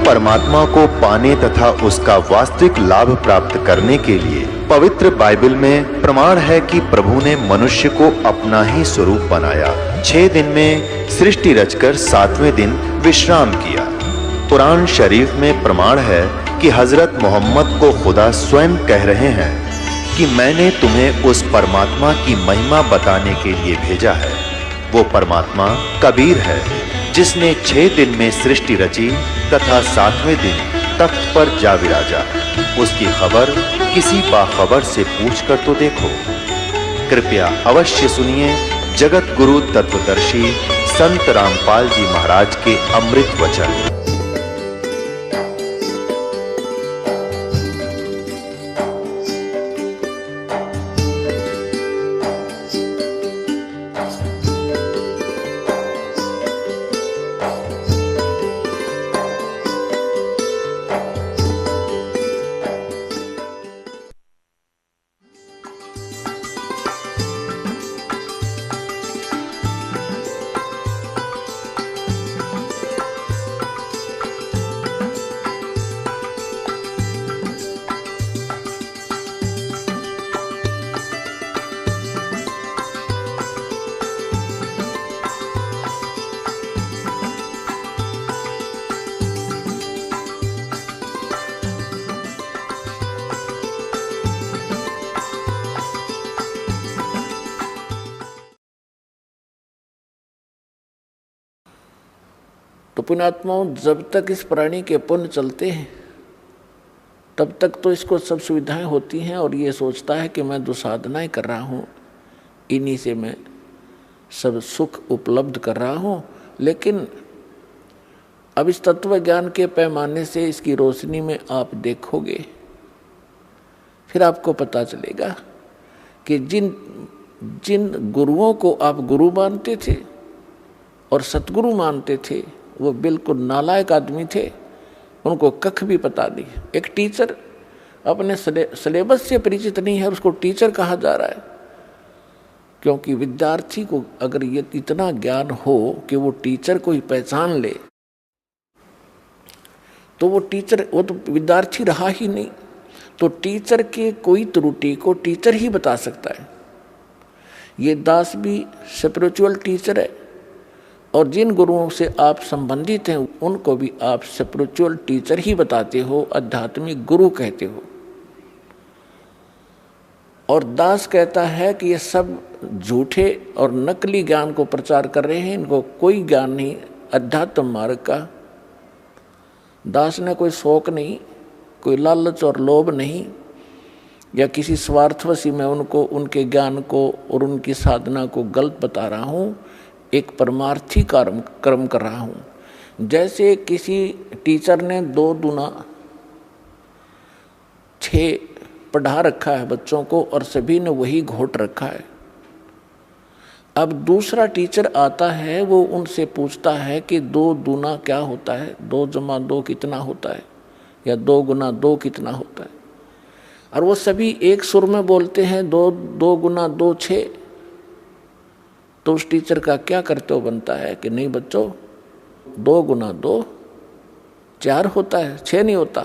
परमात्मा को पाने तथा उसका वास्तविक लाभ प्राप्त करने के लिए पवित्र बाइबल में प्रमाण है कि प्रभु ने मनुष्य को अपना ही स्वरूप बनाया। 6 दिन में सृष्टि रचकर 7वें दिन विश्राम किया। कुरान शरीफ में प्रमाण है कि हजरत मोहम्मद को खुदा स्वयं कह रहे हैं कि मैंने तुम्हें उस परमात्मा की महिमा बताने के लिए भेजा है। वो परमात्मा कबीर है जिसने 6 दिन में सृष्टि रची तथा 7वें दिन तख्त पर जा विराजा। उसकी खबर किसी बाखबर से पूछकर तो देखो। कृपया अवश्य सुनिए जगत गुरु तत्वदर्शी संत रामपाल जी महाराज के अमृत वचन। तो पुण्यात्माओं, जब तक इस प्राणी के पुण्य चलते हैं तब तक तो इसको सब सुविधाएं होती हैं और ये सोचता है कि मैं जो साधनाएं कर रहा हूँ इन्हीं से मैं सब सुख उपलब्ध कर रहा हूँ। लेकिन अब इस तत्व ज्ञान के पैमाने से इसकी रोशनी में आप देखोगे, फिर आपको पता चलेगा कि जिन जिन गुरुओं को आप गुरु मानते थे और सतगुरु मानते थे वो बिल्कुल नालायक आदमी थे, उनको कख भी पता नहीं। एक टीचर अपने सिलेबस से परिचित नहीं है, उसको टीचर कहा जा रहा है, क्योंकि विद्यार्थी को अगर ये इतना ज्ञान हो कि वो टीचर को ही पहचान ले तो वो तो विद्यार्थी रहा ही नहीं। तो टीचर के कोई त्रुटि को टीचर ही बता सकता है। ये दास भी स्पिरिचुअल टीचर है और जिन गुरुओं से आप संबंधित हैं उनको भी आप स्पिरिचुअल टीचर ही बताते हो, आध्यात्मिक गुरु कहते हो। और दास कहता है कि ये सब झूठे और नकली ज्ञान को प्रचार कर रहे हैं, इनको कोई ज्ञान नहीं अध्यात्म मार्ग का। दास ने कोई शौक नहीं, कोई लालच और लोभ नहीं, या किसी स्वार्थवशी मैं उनको उनके ज्ञान को और उनकी साधना को गलत बता रहा हूँ। एक परमार्थी कर्म कर रहा हूँ। जैसे किसी टीचर ने 2 दूना 6 पढ़ा रखा है बच्चों को और सभी ने वही घोट रखा है। अब दूसरा टीचर आता है, वो उनसे पूछता है कि 2 दूना क्या होता है, 2 जमा 2 कितना होता है, या 2 गुना 2 कितना होता है। और वो सभी एक सुर में बोलते हैं 2 गुना 2 6। तो उस टीचर का क्या कर्तव्य बनता है कि नहीं बच्चों, 2 गुना 2 4 होता है, 6 नहीं होता।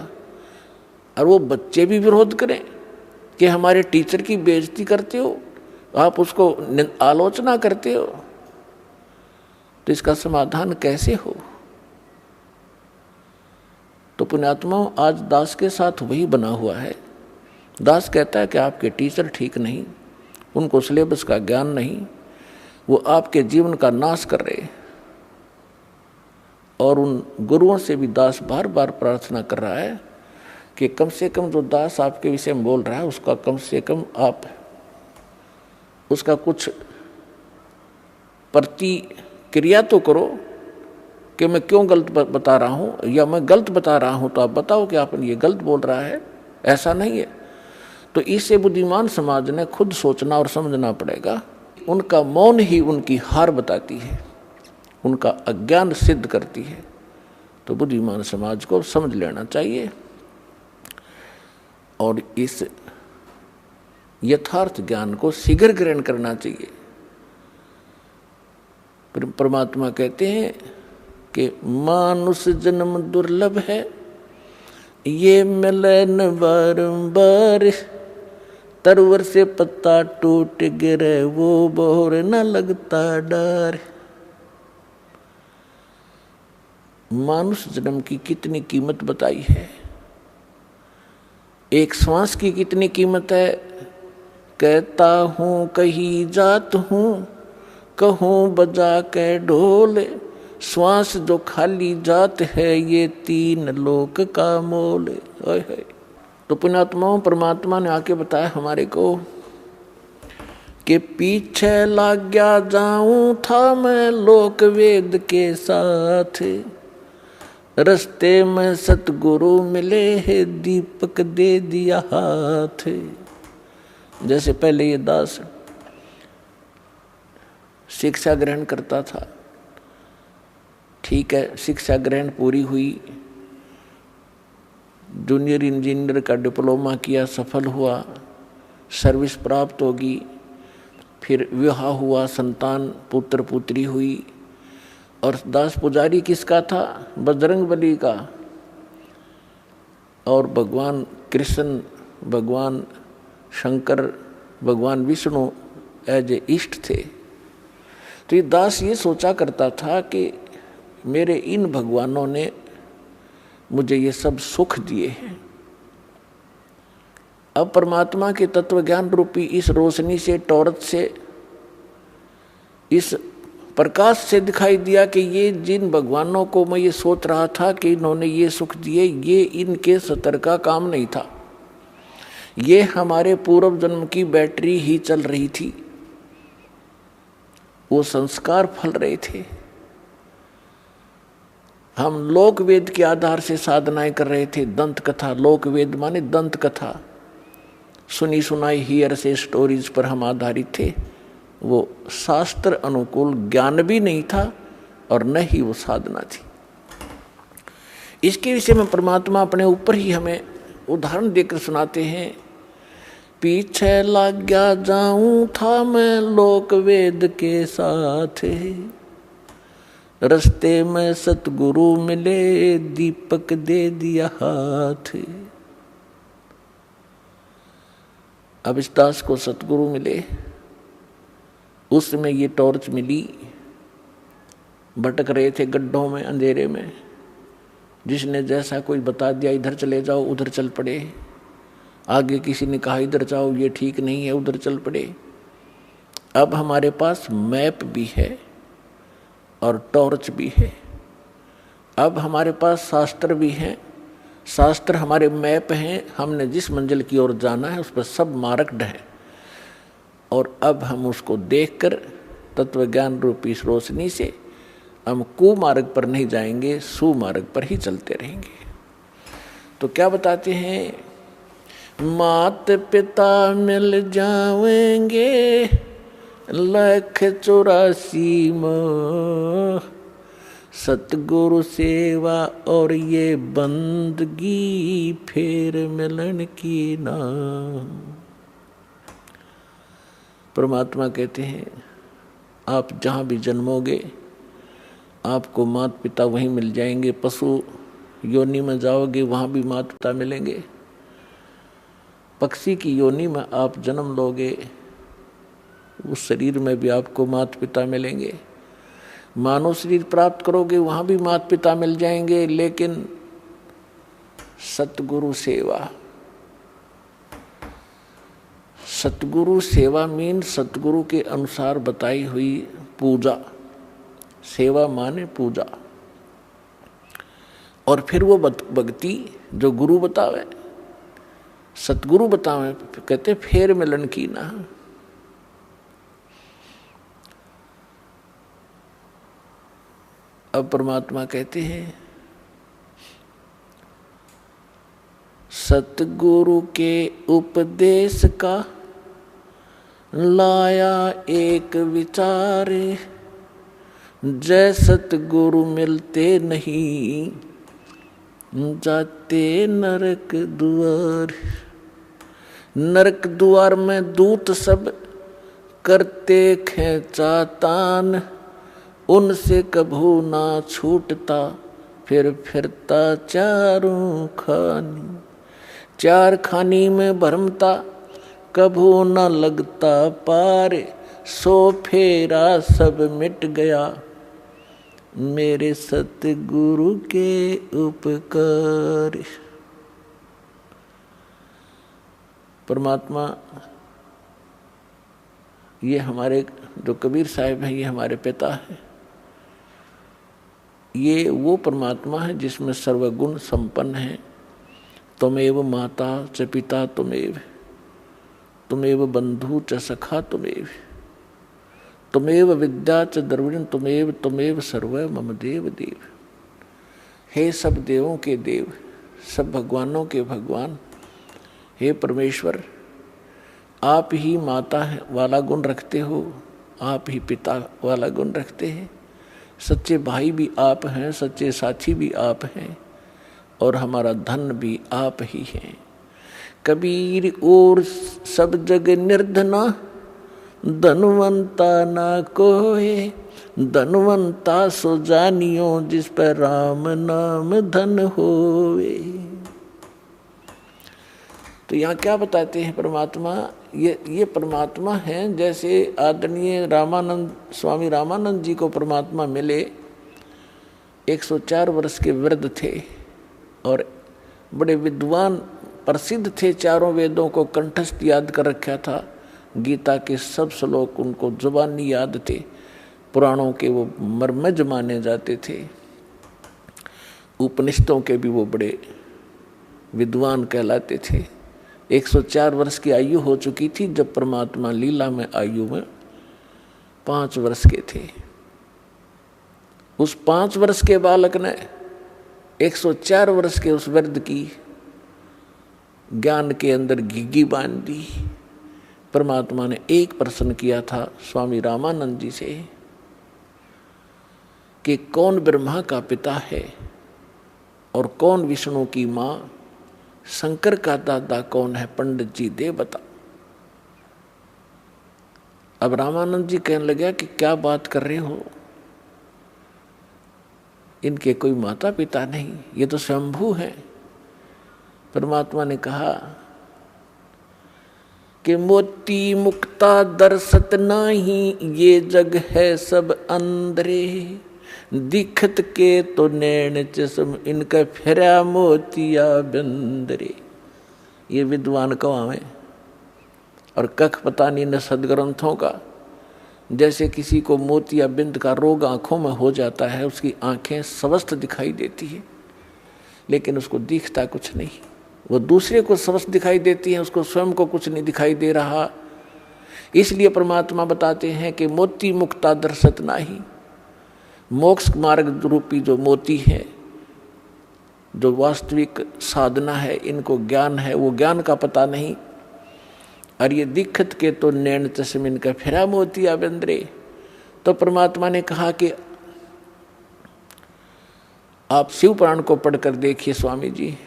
और वो बच्चे भी विरोध करें कि हमारे टीचर की बेइज्जती करते हो, आप उसको आलोचना करते हो, तो इसका समाधान कैसे हो। तो पुण्यात्माओं, आज दास के साथ वही बना हुआ है। दास कहता है कि आपके टीचर ठीक नहीं, उनको सिलेबस का ज्ञान नहीं, वो आपके जीवन का नाश कर रहे। और उन गुरुओं से भी दास बार बार प्रार्थना कर रहा है कि कम से कम जो दास आपके विषय में बोल रहा है उसका कम से कम आप उसका कुछ प्रतिक्रिया तो करो कि मैं क्यों गलत बता रहा हूँ, या मैं गलत बता रहा हूँ तो आप बताओ कि आप ये गलत बोल रहा है, ऐसा नहीं है। तो इससे बुद्धिमान समाज ने खुद सोचना और समझना पड़ेगा। उनका मौन ही उनकी हार बताती है, उनका अज्ञान सिद्ध करती है। तो बुद्धिमान समाज को समझ लेना चाहिए और इस यथार्थ ज्ञान को शीघ्र ग्रहण करना चाहिए। परमात्मा कहते हैं कि मानुष जन्म दुर्लभ है, ये मिले न बारंबार, तरवर से पत्ता टूट गिरे वो बोर न लगता डर। मानुष जन्म की कितनी कीमत बताई है, एक श्वास की कितनी कीमत है। कहता हूँ कहीं जात हूँ, कहूँ बजा के ढोल, श्वास जो खाली जात है ये 3 लोक का मोल। तो पुण्यात्माओं, परमात्मा ने आके बताया हमारे को कि पीछे लग गया जाऊं था मैं लोक वेद के साथ, रस्ते में सतगुरु मिले है दीपक दे दिया हाथ। जैसे पहले ये दास शिक्षा ग्रहण करता था, ठीक है, शिक्षा ग्रहण पूरी हुई, जूनियर इंजीनियर का डिप्लोमा किया, सफल हुआ, सर्विस प्राप्त होगी, फिर विवाह हुआ, संतान पुत्र पुत्री हुई। और दास पुजारी किसका था? बजरंगबली का। और भगवान कृष्ण, भगवान शंकर, भगवान विष्णु एज ए इष्ट थे। तो ये दास ये सोचा करता था कि मेरे इन भगवानों ने मुझे ये सब सुख दिए हैं। अब परमात्मा के तत्व ज्ञान रूपी इस रोशनी से, टॉर्च से, इस प्रकाश से दिखाई दिया कि ये जिन भगवानों को मैं ये सोच रहा था कि इन्होंने ये सुख दिए, ये इनके सतर का काम नहीं था, ये हमारे पूर्व जन्म की बैटरी ही चल रही थी, वो संस्कार फल रहे थे। हम लोक वेद के आधार से साधनाएं कर रहे थे। दंत कथा, लोक वेद माने दंत कथा, सुनी सुनाई हियर से स्टोरीज पर हम आधारित थे। वो शास्त्र अनुकूल ज्ञान भी नहीं था और न ही वो साधना थी। इसके विषय में परमात्मा अपने ऊपर ही हमें उदाहरण देकर सुनाते हैं। पीछे लग गया जाऊं था मैं लोक वेद के साथ, रस्ते में सतगुरु मिले दीपक दे दिया हाथ। अब इस दास को सतगुरु मिले, उसमें ये टॉर्च मिली। भटक रहे थे गड्ढों में, अंधेरे में, जिसने जैसा कोई बता दिया इधर चले जाओ, उधर चल पड़े। आगे किसी ने कहा इधर जाओ, ये ठीक नहीं है, उधर चल पड़े। अब हमारे पास मैप भी है और टॉर्च भी है। अब हमारे पास शास्त्र भी हैं, शास्त्र हमारे मैप हैं, हमने जिस मंजिल की ओर जाना है उस पर सब मार्क्ड है। और अब हम उसको देखकर तत्वज्ञान रूपी इस रोशनी से हम कुमार्ग पर नहीं जाएंगे, सुमार्ग पर ही चलते रहेंगे। तो क्या बताते हैं? मात पिता मिल जाएंगे 184 माह, सतगुरु सेवा और ये बंदगी फिर मिलन की ना। परमात्मा कहते हैं आप जहाँ भी जन्मोगे आपको माता पिता वहीं मिल जाएंगे। पशु योनि में जाओगे वहाँ भी माता पिता मिलेंगे। पक्षी की योनि में आप जन्म लोगे, उस शरीर में भी आपको माता पिता मिलेंगे। मानव शरीर प्राप्त करोगे वहाँ भी माता पिता मिल जाएंगे। लेकिन सतगुरु सेवा, सतगुरु सेवा मीन सतगुरु के अनुसार बताई हुई पूजा। सेवा माने पूजा। और फिर वो भक्ति जो गुरु बतावे, सतगुरु बतावे, कहते फेर मिलन की ना। अब परमात्मा कहते हैं सतगुरु के उपदेश का लाया एक विचार, जय सतगुरु मिलते नहीं जाते नरक द्वार। नरक द्वार में दूत सब करते खेचा तान, उनसे कभू ना छूटता, फिर फिरता चारों खानी। चार खानी में भरमता, कभू न लगता पार। सो फेरा सब मिट गया, मेरे सतगुरु के उपकार। परमात्मा ये हमारे जो कबीर साहिब हैं, ये हमारे पिता हैं। ये वो परमात्मा है जिसमें सर्वगुण संपन्न है। त्वमेव माता च पिता त्वमेव, त्वमेव बंधु च सखा त्वमेव, त्वमेव विद्या च द्रविण त्वमेव, त्वमेव सर्व मम देव देव। हे सब देवों के देव, सब भगवानों के भगवान, हे परमेश्वर, आप ही माता वाला गुण रखते हो, आप ही पिता वाला गुण रखते हैं। सच्चे भाई भी आप हैं, सच्चे साथी भी आप हैं, और हमारा धन भी आप ही हैं। कबीर और सब जग निर्धना, धनवंता ना कोय। धनवंता सो जानियो, जिस पर राम नाम धन होवे। तो यहाँ क्या बताते हैं परमात्मा? ये परमात्मा हैं। जैसे आदरणीय रामानंद, स्वामी रामानंद जी को परमात्मा मिले, 104 वर्ष के वृद्ध थे और बड़े विद्वान प्रसिद्ध थे। चारों वेदों को कंठस्थ याद कर रखा था। गीता के सब श्लोक उनको जुबानी याद थे। पुराणों के वो मर्मज माने जाते थे। उपनिषदों के भी वो बड़े विद्वान कहलाते थे। 104 वर्ष की आयु हो चुकी थी जब परमात्मा लीला में आयु में 5 वर्ष के थे। उस 5 वर्ष के बालक ने 104 वर्ष के उस वृद्ध की ज्ञान के अंदर घिघी बांध दी। परमात्मा ने एक प्रश्न किया था स्वामी रामानंद जी से कि कौन ब्रह्मा का पिता है और कौन विष्णु की माँ, शंकर का दादा कौन है, पंडित जी दे बता। अब रामानंद जी कहने लगे कि क्या बात कर रहे हो, इनके कोई माता पिता नहीं, ये तो स्वयंभू हैं। परमात्मा ने कहा कि मोती मुक्ता दर्शत नाही, ये जग है सब अंदरे। दिखत के तो नैन चश्म, इनका फिरा मोतिया बंदरे। ये विद्वान कवावे और कख पता नहीं न सदग्रंथों का। जैसे किसी को मोतिया बिंद का रोग आंखों में हो जाता है, उसकी आंखें स्वस्थ दिखाई देती है लेकिन उसको दिखता कुछ नहीं। वो दूसरे को स्वस्थ दिखाई देती है, उसको स्वयं को कुछ नहीं दिखाई दे रहा। इसलिए परमात्मा बताते हैं कि मोती मुक्ता दर्शत नाही। मोक्ष मार्ग रूपी जो मोती है, जो वास्तविक साधना है, इनको ज्ञान है, वो ज्ञान का पता नहीं। और ये दिखत के तो नैन चश्म, इनका फिरा मोतिया बंदरे। तो परमात्मा ने कहा कि आप शिव पुराण को पढ़कर देखिए स्वामी जी,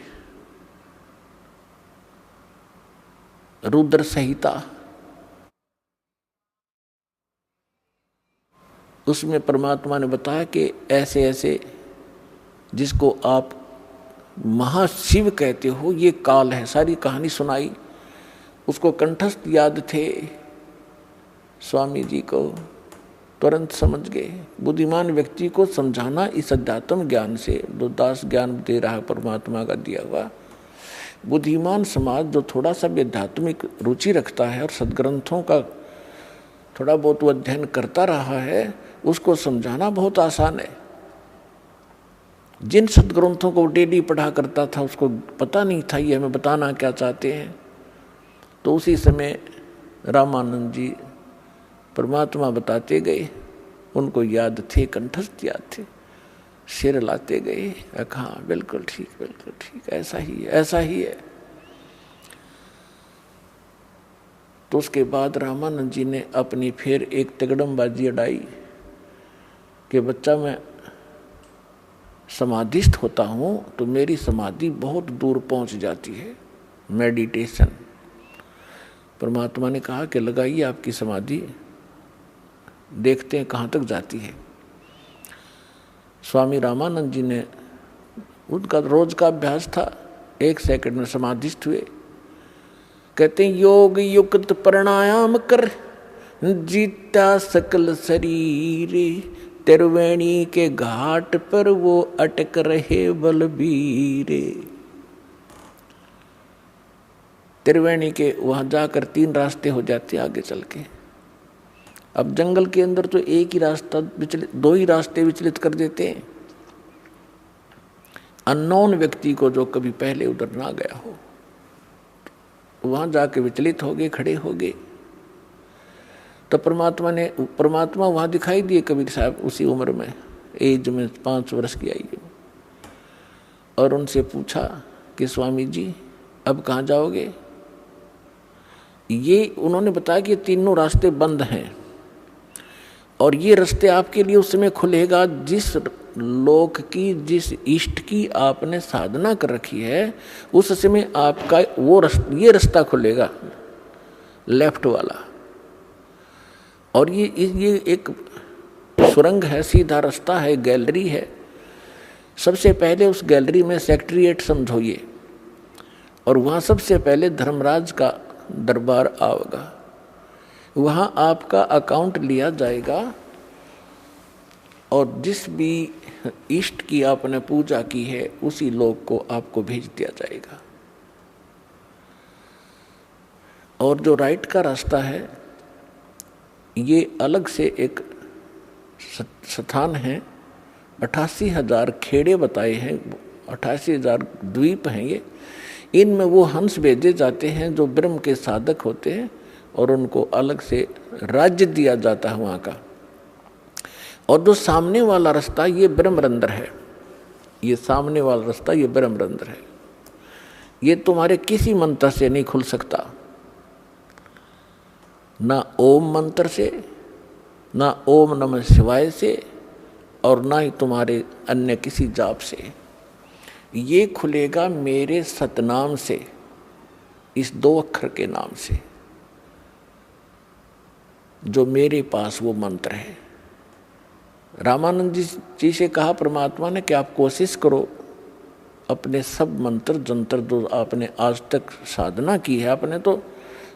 रुद्र संहिता, उसमें परमात्मा ने बताया कि ऐसे ऐसे जिसको आप महाशिव कहते हो, ये काल है। सारी कहानी सुनाई, उसको कंठस्थ याद थे। स्वामी जी को तुरंत समझ गए। बुद्धिमान व्यक्ति को समझाना इस अध्यात्म ज्ञान से, जो दास ज्ञान दे रहा है परमात्मा का दिया हुआ। बुद्धिमान समाज जो थोड़ा सा भी आध्यात्मिक रुचि रखता है और सदग्रंथों का थोड़ा बहुत वो अध्ययन करता रहा है, उसको समझाना बहुत आसान है। जिन सदग्रंथों को डेली पढ़ा करता था, उसको पता नहीं था ये हमें बताना क्या चाहते हैं। तो उसी समय रामानंद जी परमात्मा बताते गए, उनको याद थे, कंठस्थ याद थे, सिर लाते गए, हाँ बिल्कुल ठीक, बिल्कुल ठीक, ऐसा ही है, ऐसा ही है। तो उसके बाद रामानंद जी ने अपनी फिर एक तिगड़मबाजी अड़ाई कि बच्चा मैं समाधिस्थ होता हूँ तो मेरी समाधि बहुत दूर पहुँच जाती है, मेडिटेशन। परमात्मा ने कहा कि लगाइए आपकी समाधि, देखते हैं कहाँ तक जाती है। स्वामी रामानंद जी ने, उनका रोज का अभ्यास था, 1 सेकंड में समाधिस्थ हुए। कहते हैं योग युक्त प्राणायाम कर, जीता सकल शरीर, त्रिवेणी के घाट पर वो अटक रहे बलबीरे। त्रिवेणी के वहां जाकर 3 रास्ते हो जाते आगे चल के। अब जंगल के अंदर तो एक ही रास्ता विचलित, 2 ही रास्ते विचलित कर देते हैं। अननोन व्यक्ति को, जो कभी पहले उधर ना गया हो, वहां जाके विचलित हो गए, खड़े हो गए। तो परमात्मा वहां दिखाई दिए कबीर साहब उसी उम्र में, एज में 5 वर्ष की आयु, और उनसे पूछा कि स्वामी जी अब कहाँ जाओगे? ये उन्होंने बताया कि 3 रास्ते बंद हैं और ये रास्ते आपके लिए उस समय खुलेगा जिस लोक की, जिस इष्ट की आपने साधना कर रखी है, उस समय आपका ये रास्ता खुलेगा, लेफ्ट वाला। और ये एक सुरंग है, सीधा रास्ता है, गैलरी है। सबसे पहले उस गैलरी में सेक्रेटेरिएट समझोइए, और वहाँ सबसे पहले धर्मराज का दरबार आएगा। वहाँ आपका अकाउंट लिया जाएगा और जिस भी इष्ट की आपने पूजा की है उसी लोक को आपको भेज दिया जाएगा। और जो राइट का रास्ता है, ये अलग से एक स्थान है, 88,000 खेड़े बताए हैं, 88,000 द्वीप हैं ये। इनमें वो हंस भेजे जाते हैं जो ब्रह्म के साधक होते हैं, और उनको अलग से राज्य दिया जाता है वहाँ का। और जो सामने वाला रास्ता, ये ब्रह्मरंध्र है, ये सामने वाला रास्ता ये ब्रह्मरंध्र है। ये तुम्हारे किसी मंत्र से नहीं खुल सकता, ना ओम मंत्र से, ना ओम नमः शिवाय से, और ना ही तुम्हारे अन्य किसी जाप से। ये खुलेगा मेरे सतनाम से, इस 2 अक्षर के नाम से, जो मेरे पास वो मंत्र है। रामानंद जी से कहा परमात्मा ने कि आप कोशिश करो अपने सब मंत्र जंतर जो आपने आज तक साधना की है। आपने तो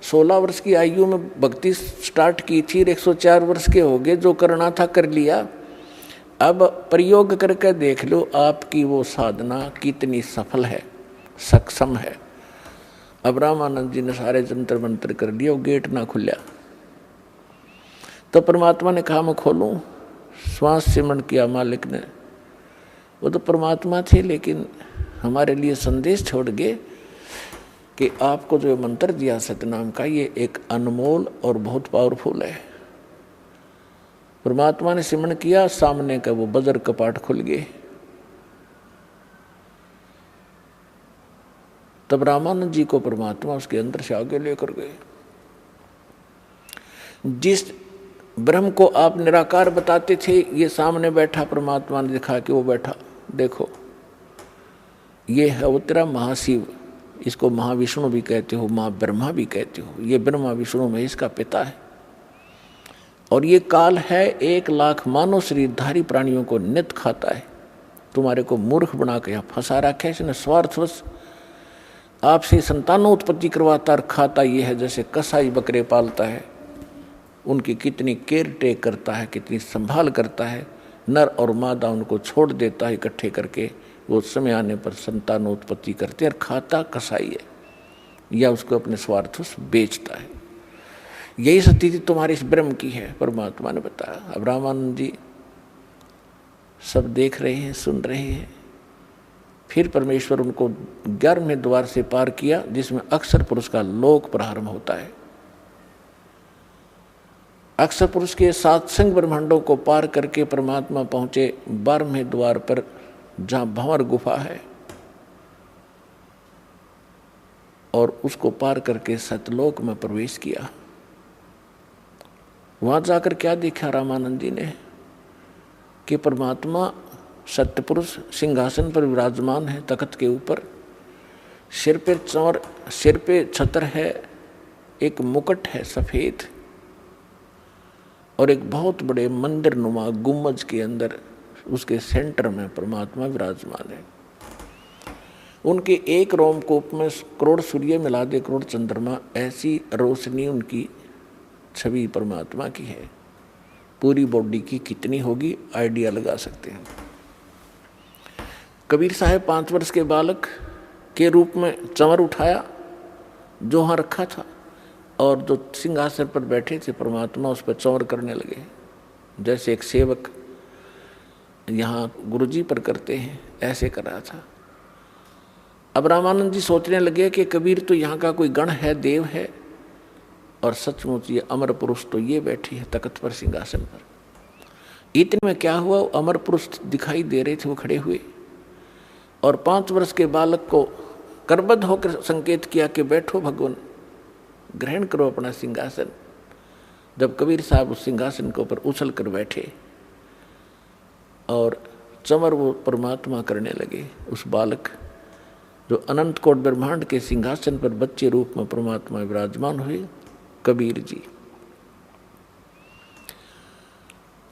16 वर्ष की आयु में भक्ति स्टार्ट की थी, 104 वर्ष के हो गए, जो करना था कर लिया। अब प्रयोग करके देख लो आपकी वो साधना कितनी सफल है, सक्षम है। अब रामानंद जी ने सारे जंतर मंत्र कर लिया, वो गेट ना खुला। तो परमात्मा ने कहा मैं खोलूं। श्वास सिमरण किया मालिक ने। वो तो परमात्मा थे, लेकिन हमारे लिए संदेश छोड़ गए कि आपको जो मंत्र दिया सतनाम का, ये एक अनमोल और बहुत पावरफुल है। परमात्मा ने सिमरण किया, सामने का वो बजर कपाट खुल गए। तब रामानंद जी को परमात्मा उसके अंदर से आगे लेकर गए। जिस ब्रह्म को आप निराकार बताते थे, ये सामने बैठा, परमात्मा ने दिखा कि वो बैठा, देखो ये है वो तेरा महाशिव। इसको महाविष्णु भी कहते हो, माँ ब्रह्मा भी कहते हो। ये ब्रह्मा विष्णु महेश का पिता है। और ये काल है 1 लाख मानव शरीरधारी प्राणियों को नित खाता है। तुम्हारे को मूर्ख बना के यहाँ फंसा रखा है इसने स्वार्थवश। आपसे संतानों उत्पत्ति करवाता और खाता ये है जैसे कसाई बकरे पालता है, उनकी कितनी केयर टेक करता है, कितनी संभाल करता है। नर और मादा उनको छोड़ देता है इकट्ठे करके, वो समय आने पर संतानों उत्पत्ति करते हैं। और खाता कसाई है या उसको अपने स्वार्थवश बेचता है। यही स्थिति तुम्हारे इस ब्रह्म की है, परमात्मा ने बताया। अब रामानंद जी सब देख रहे हैं, सुन रहे हैं। फिर परमेश्वर उनको 11वें द्वार से पार किया, जिसमें अक्षर पुरुष का लोक प्रारंभ होता है। अक्षर पुरुष के सातसंग ब्रह्मांडों को पार करके परमात्मा पहुंचे 12वें द्वार पर, जहां भंवर गुफा है, और उसको पार करके सतलोक में प्रवेश किया। वहां जाकर क्या देखा रामानंद जी ने कि परमात्मा सत्यपुरुष सिंहासन पर विराजमान है, तख्त के ऊपर। सिर पे चौर, सिर पे छत्र है, एक मुकुट है सफेद, और एक बहुत बड़े मंदिर नुमा गुम्बज के अंदर उसके सेंटर में परमात्मा विराजमान है। उनके एक रोमकूप में करोड़ सूर्य मिला दे, करोड़ चंद्रमा, ऐसी रोशनी उनकी छवि परमात्मा की है। पूरी बॉडी की कितनी होगी आइडिया लगा सकते हैं। कबीर साहब 5 वर्ष के बालक के रूप में चंवर उठाया जो वहाँ रखा था, और जो सिंहासन पर बैठे थे परमात्मा उस पर चंवर करने लगे, जैसे एक सेवक यहाँ गुरुजी पर करते हैं, ऐसे कर रहा था। अब रामानंद जी सोचने लगे कि कबीर तो यहाँ का कोई गण है, देव है, और सचमुच ये अमर पुरुष तो ये बैठी है तख्त पर, सिंहासन पर। इतने में क्या हुआ, अमर पुरुष दिखाई दे रहे थे, वो खड़े हुए और 5 वर्ष के बालक को करबद्ध होकर संकेत किया कि बैठो भगवान, ग्रहण करो अपना सिंहासन। जब कबीर साहब उस सिंहासन के ऊपर उछल कर बैठे और चंवर वो परमात्मा करने लगे, उस बालक जो अनंत कोट ब्रह्मांड के सिंहासन पर बच्चे रूप में परमात्मा विराजमान हुए, कबीर जी।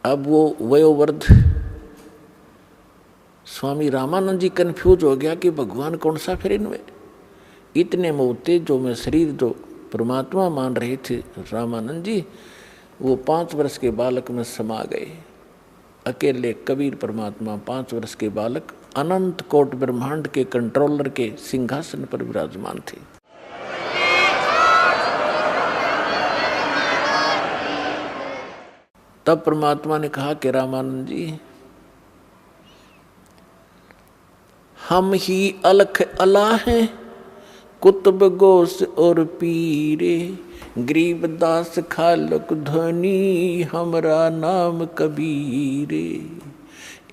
अब वो वयोवृद्ध स्वामी रामानंद जी कंफ्यूज हो गया कि भगवान कौन सा फिर इनमें। इतने मोहते जो मैं शरीर जो परमात्मा मान रहे थे रामानंद जी, वो 5 वर्ष के बालक में समा गए। अकेले कबीर परमात्मा 5 वर्ष के बालक अनंत कोट ब्रह्मांड के कंट्रोलर के सिंहासन पर विराजमान थे। तब परमात्मा ने कहा कि रामानंद जी, हम ही अलख अला हैं, कुतुब गोस और पीरे, गरीबदास खालक धनी, हमरा नाम कबीरे।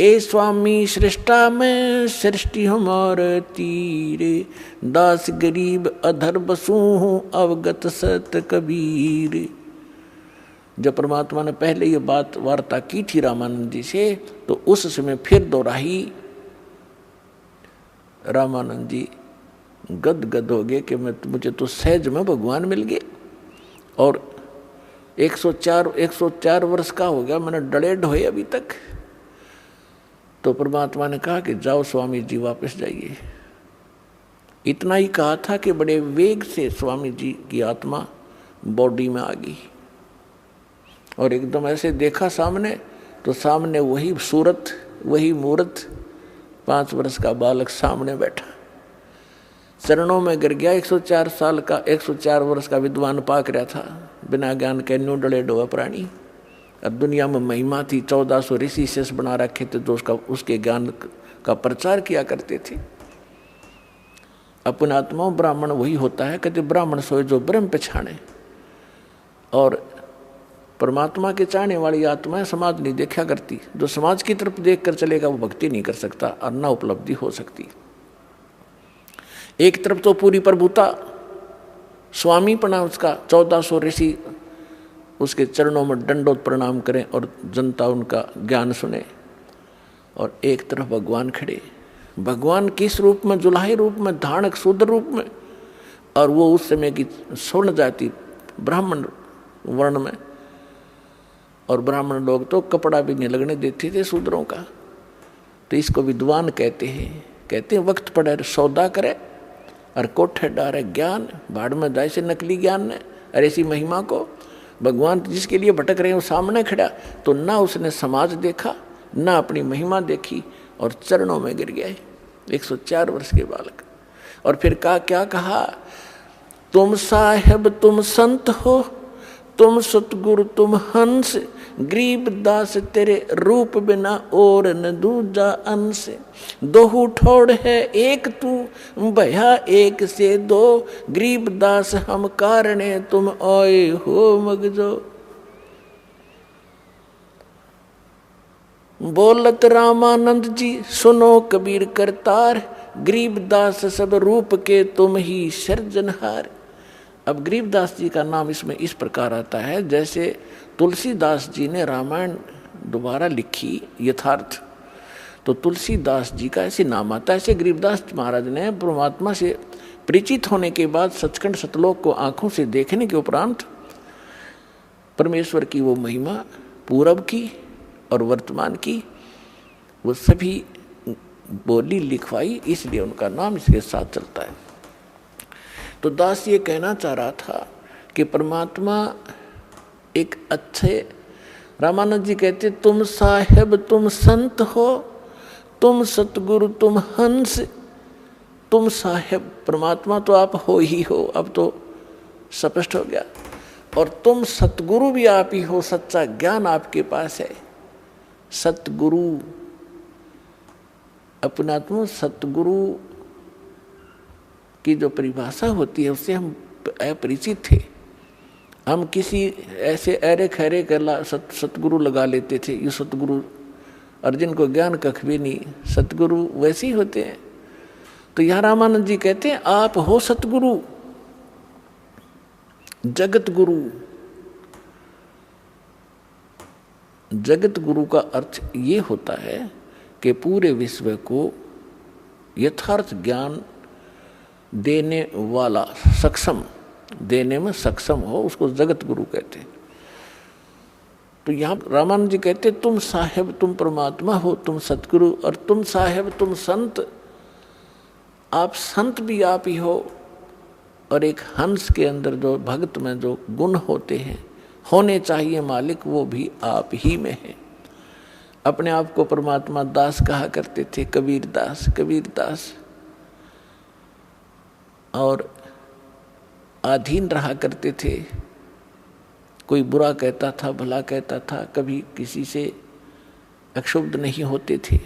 ए स्वामी सृष्टा में सृष्टि हमारे तीरे, दास गरीब अधर बसू हूँ अवगत सत कबीर। जब परमात्मा ने पहले ये बात वार्ता की थी रामानंद जी से, तो उस समय फिर दोहराई। रामानंद जी गदगद हो गए कि मुझे तो सहज में भगवान मिल गए, और 104 वर्ष का हो गया, मैंने डड़े ढोए अभी तक। तो परमात्मा ने कहा कि जाओ स्वामी जी वापस जाइए। इतना ही कहा था कि बड़े वेग से स्वामी जी की आत्मा बॉडी में आ गई, और एकदम ऐसे देखा सामने, तो सामने वही सूरत, वही मूर्त, 5 वर्ष का बालक सामने बैठा, चरणों में गिर गया। 104 वर्ष का विद्वान पाक रहा था, बिना ज्ञान के न्यू डले डोआ प्राणी। और दुनिया में महिमा थी, 1400 ऋषि शेष बना रखे थे जो उसके ज्ञान का प्रचार किया करते थे। अपन आत्मा ब्राह्मण वही होता है, कहते ब्राह्मण सोए जो ब्रह्म पछाने। और परमात्मा के चाहने वाली आत्माएं समाज नहीं देखा करती। जो समाज की तरफ देख कर चलेगा वो भक्ति नहीं कर सकता और ना उपलब्धि हो सकती। एक तरफ तो पूरी प्रभुता, स्वामी पना उसका, 1400 ऋषि उसके चरणों में दंडोत प्रणाम करें और जनता उनका ज्ञान सुने, और एक तरफ भगवान खड़े। भगवान किस रूप में? जुलाही रूप में, धानक शूद्र रूप में, और वो उस समय की स्वर्ण जाति ब्राह्मण वर्ण में। और ब्राह्मण लोग तो कपड़ा भी नहीं लगने देते थे शूद्रों का। तो इसको विद्वान कहते हैं वक्त पड़े सौदा करे और कोठे डारे ज्ञान, भाड़ में जाए से नकली ज्ञान ने। और ऐसी महिमा को भगवान जिसके लिए भटक रहे हैं वो सामने खड़ा, तो ना उसने समाज देखा ना अपनी महिमा देखी, और चरणों में गिर गया 104 वर्ष के बालक। और फिर क्या कहा? तुम साहेब तुम संत हो, तुम सतगुरु तुम हंस, गरीब दास तेरे रूप बिना और न दूजा अंश। दोहू ठोड़ है एक तू, भया एक से दो, गरीब दास हम कारणे तुम आए हो मगजो। बोलत रामानंद जी सुनो कबीर करतार, गरीब दास सब रूप के तुम ही सृजनहार। अब गरीबदास जी का नाम इसमें इस प्रकार आता है जैसे तुलसीदास जी ने रामायण दोबारा लिखी यथार्थ, तो तुलसीदास जी का ऐसे नाम आता है। ऐसे गरीबदास महाराज ने परमात्मा से परिचित होने के बाद सचखंड सतलोक को आंखों से देखने के उपरांत परमेश्वर की वो महिमा पूर्व की और वर्तमान की वो सभी बोली लिखवाई, इसलिए उनका नाम इसके साथ चलता है। तो दास ये कहना चाह रहा था कि परमात्मा एक अच्छे, रामानंद जी कहते तुम साहेब तुम संत हो, तुम सतगुरु तुम हंस, तुम साहेब, परमात्मा तो आप हो ही हो, अब तो स्पष्ट हो गया, और तुम सतगुरु भी आप ही हो, सच्चा ज्ञान आपके पास है। सतगुरु अपनात्मा, सतगुरु की जो परिभाषा होती है उससे हम अपरिचित थे। हम किसी ऐसे अरे खैरे कर सतगुरु लगा लेते थे, ये सतगुरु, अर्जुन को ज्ञान कख भी नहीं, सतगुरु वैसे ही होते हैं। तो यहाँ रामानंद जी कहते हैं आप हो सतगुरु, जगत गुरु। जगत गुरु का अर्थ ये होता है कि पूरे विश्व को यथार्थ ज्ञान देने वाला, सक्षम, देने में सक्षम हो, उसको जगत गुरु कहते हैं। तो यहाँ रामानंद जी कहते तुम साहेब तुम परमात्मा हो, तुम सतगुरु, और तुम साहेब तुम संत, आप संत भी आप ही हो, और एक हंस के अंदर जो भक्त में जो गुण होते हैं, होने चाहिए मालिक, वो भी आप ही में है। अपने आप को परमात्मा दास कहा करते थे, कबीर दास, कबीर दास, और अधीन रहा करते थे। कोई बुरा कहता था, भला कहता था, कभी किसी से अक्षुब्ध नहीं होते थे।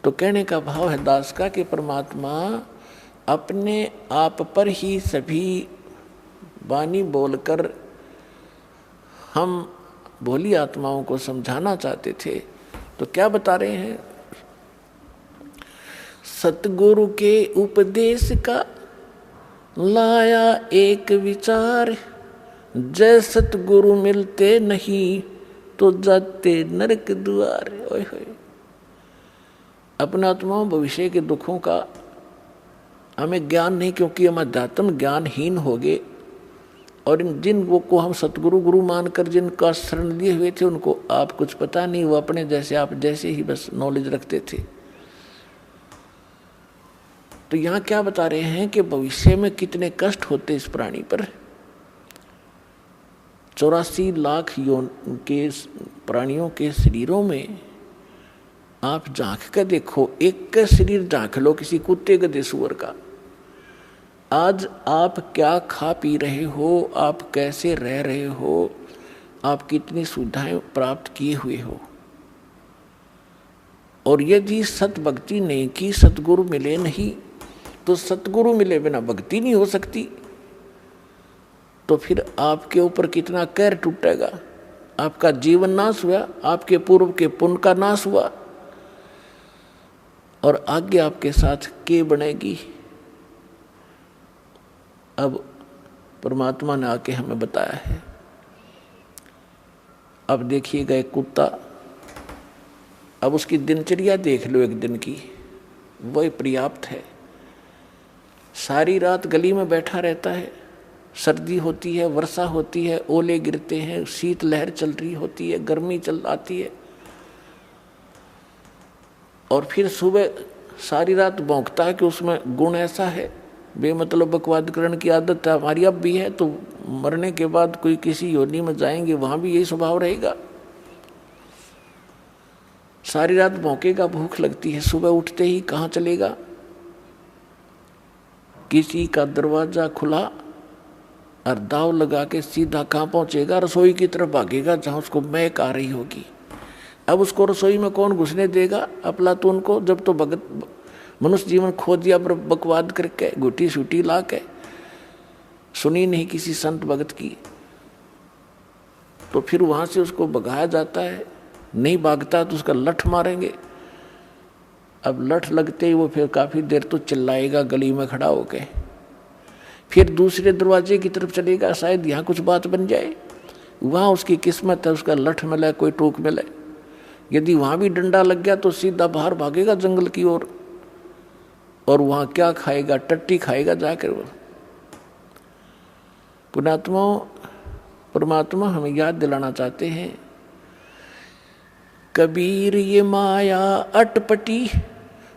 तो कहने का भाव है दास का कि परमात्मा अपने आप पर ही सभी वाणी बोलकर हम भोली आत्माओं को समझाना चाहते थे। तो क्या बता रहे हैं, सतगुरु के उपदेश का लाया एक विचार, जय सतगुरु मिलते नहीं तो जाते नरक द्वार। ओए होए, अपने आत्माओं भविष्य के दुखों का हमें ज्ञान नहीं, क्योंकि हम अध्यात्म ज्ञानहीन हो गए, और जिन वो को हम सतगुरु गुरु मानकर जिनका शरण लिए हुए थे उनको आप कुछ पता नहीं, वो अपने जैसे आप जैसे ही बस नॉलेज रखते थे। तो यहाँ क्या बता रहे हैं कि भविष्य में कितने कष्ट होते इस प्राणी पर। 84 लाख योन के प्राणियों के शरीरों में आप झांक कर देखो, एक का शरीर झांक लो किसी कुत्ते गधे सुअर का। आज आप क्या खा पी रहे हो, आप कैसे रह रहे हो, आप कितनी सुविधाएं प्राप्त किए हुए हो, और यदि सत भक्ति नहीं की, सतगुरु मिले नहीं, तो सतगुरु मिले बिना भक्ति नहीं हो सकती। तो फिर आपके ऊपर कितना कहर टूटेगा, आपका जीवन नाश हुआ, आपके पूर्व के पुण्य का नाश हुआ, और आगे आपके साथ के बनेगी। अब परमात्मा ने आके हमें बताया है। अब देखिएगा एक कुत्ता, अब उसकी दिनचर्या देख लो एक दिन की, वही पर्याप्त है। सारी रात गली में बैठा रहता है, सर्दी होती है, वर्षा होती है, ओले गिरते हैं, शीत लहर चल रही होती है, गर्मी चल आती है, और फिर सुबह सारी रात भौंकता है कि उसमें गुण ऐसा है, बेमतलब बकवाद करण की आदत है, हमारी अब भी है, तो मरने के बाद कोई किसी योनि में जाएंगे वहां भी यही स्वभाव रहेगा। सारी रात भौंकेगा, भूख लगती है, सुबह उठते ही कहाँ चलेगा, किसी का दरवाजा खुला और दाव लगा के सीधा कहाँ पहुंचेगा, रसोई की तरफ भागेगा जहां उसको महक आ रही होगी। अब उसको रसोई में कौन घुसने देगा अफलातून को, जब तो भगत मनुष्य जीवन खो दिया बकवाद करके, घुटी सूटी ला के, सुनी नहीं किसी संत भगत की। तो फिर वहां से उसको भगाया जाता है, नहीं भागता तो उसका लठ मारेंगे। अब लठ लगते ही वो फिर काफी देर तो चिल्लाएगा गली में खड़ा होके, फिर दूसरे दरवाजे की तरफ चलेगा, शायद यहाँ कुछ बात बन जाए, वहाँ उसकी किस्मत है, उसका लठ मिले, कोई टोक मिले। यदि वहाँ भी डंडा लग गया तो सीधा बाहर भागेगा जंगल की ओर, और वहाँ क्या खाएगा, टट्टी खाएगा जाकर। वो पुणात्मा परमात्मा हमें याद दिलाना चाहते हैं कबीर ये माया अटपटी,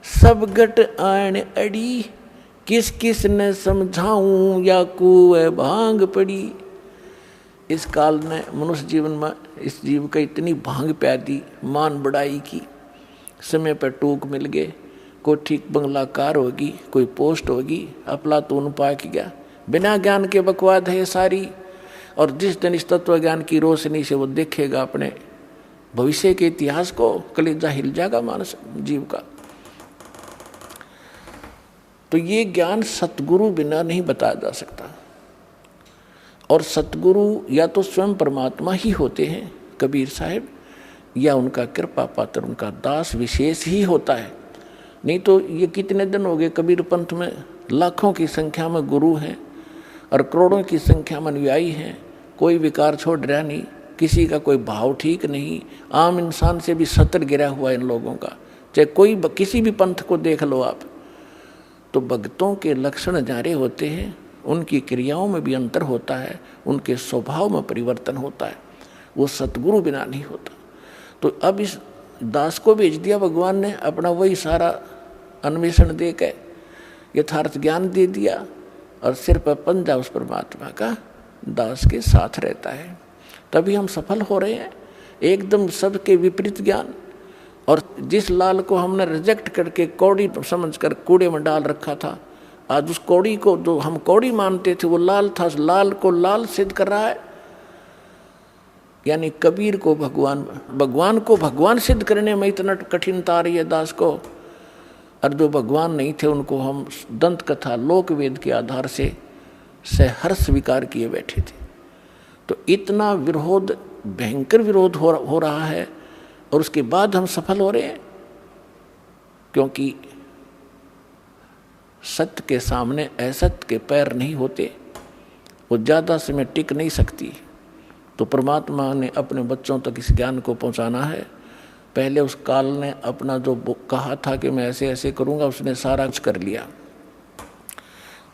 सब गट आन अड़ी, किस किस ने समझाऊं या कुएं भांग पड़ी। इस काल ने मनुष्य जीवन में इस जीव का इतनी भांग प्यादी, मान बढ़ाई की, समय पर टूक मिल गए, कोई ठीक बंगलाकार होगी, कोई पोस्ट होगी, अफलातून पाक गया, बिना ज्ञान के बकवाद है सारी। और जिस दिन इस तत्व ज्ञान की रोशनी से वो देखेगा अपने भविष्य के इतिहास को, कलेजा हिल जाएगा मानस जीव का। तो ये ज्ञान सतगुरु बिना नहीं बताया जा सकता। और सतगुरु या तो स्वयं परमात्मा ही होते हैं कबीर साहब, या उनका कृपा पात्र, उनका दास विशेष ही होता है। नहीं तो ये कितने दिन हो गए कबीर पंथ में लाखों की संख्या में गुरु हैं और करोड़ों की संख्या में अनुयायी हैं, कोई विकार छोड़ रहा नहीं, किसी का कोई भाव ठीक नहीं, आम इंसान से भी सतर गिरा हुआ इन लोगों का। चाहे कोई किसी भी पंथ को देख लो आप, तो भक्तों के लक्षण जारे होते हैं, उनकी क्रियाओं में भी अंतर होता है, उनके स्वभाव में परिवर्तन होता है, वो सतगुरु बिना नहीं होता। तो अब इस दास को भेज दिया भगवान ने, अपना वही सारा अन्वेषण दे के यथार्थ ज्ञान दे दिया, और सिर पर पंजा उस परमात्मा का दास के साथ रहता है। तभी हम सफल हो रहे हैं। एकदम सबके विपरीत ज्ञान, और जिस लाल को हमने रिजेक्ट करके कौड़ी समझकर कूड़े में डाल रखा था, आज उस कौड़ी को जो हम कौड़ी मानते थे वो लाल था, लाल को लाल सिद्ध कर रहा है। यानी कबीर को भगवान, भगवान को भगवान सिद्ध करने में इतना कठिनता आ रही है दास को, और जो भगवान नहीं थे उनको हम दंत कथा लोक वेद के आधार से सहर्ष स्वीकार किए बैठे थे। तो इतना विरोध, भयंकर विरोध हो रहा है, और उसके बाद हम सफल हो रहे हैं, क्योंकि सत्य के सामने असत्य के पैर नहीं होते, वो ज़्यादा समय टिक नहीं सकती। तो परमात्मा ने अपने बच्चों तक इस ज्ञान को पहुंचाना है। पहले उस काल ने अपना जो कहा था कि मैं ऐसे ऐसे करूंगा, उसने सारा कुछ कर लिया।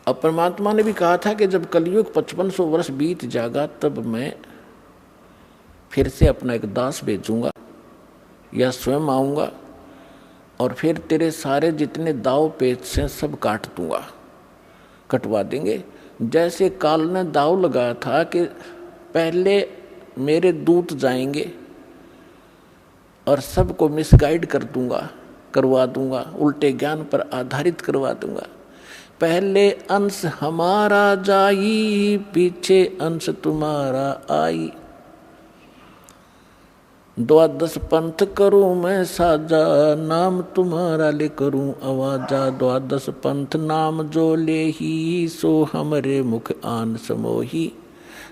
अब परमात्मा ने भी कहा था कि जब कलयुग 5500 वर्ष बीत जाएगा, तब मैं फिर से अपना एक दास भेजूंगा या स्वयं आऊँगा, और फिर तेरे सारे जितने दाव पेच से सब काट दूंगा, कटवा देंगे। जैसे काल ने दाव लगाया था कि पहले मेरे दूत जाएंगे और सबको मिसगाइड कर दूंगा, करवा दूंगा, उल्टे ज्ञान पर आधारित करवा दूंगा। पहले अंश हमारा जाई, पीछे अंश तुम्हारा आई। 12 पंथ करूं मैं साजा, नाम तुम्हारा ले करूं आवाजा। 12 पंथ नाम जो ले ही, सो हमरे मुख आन समोही।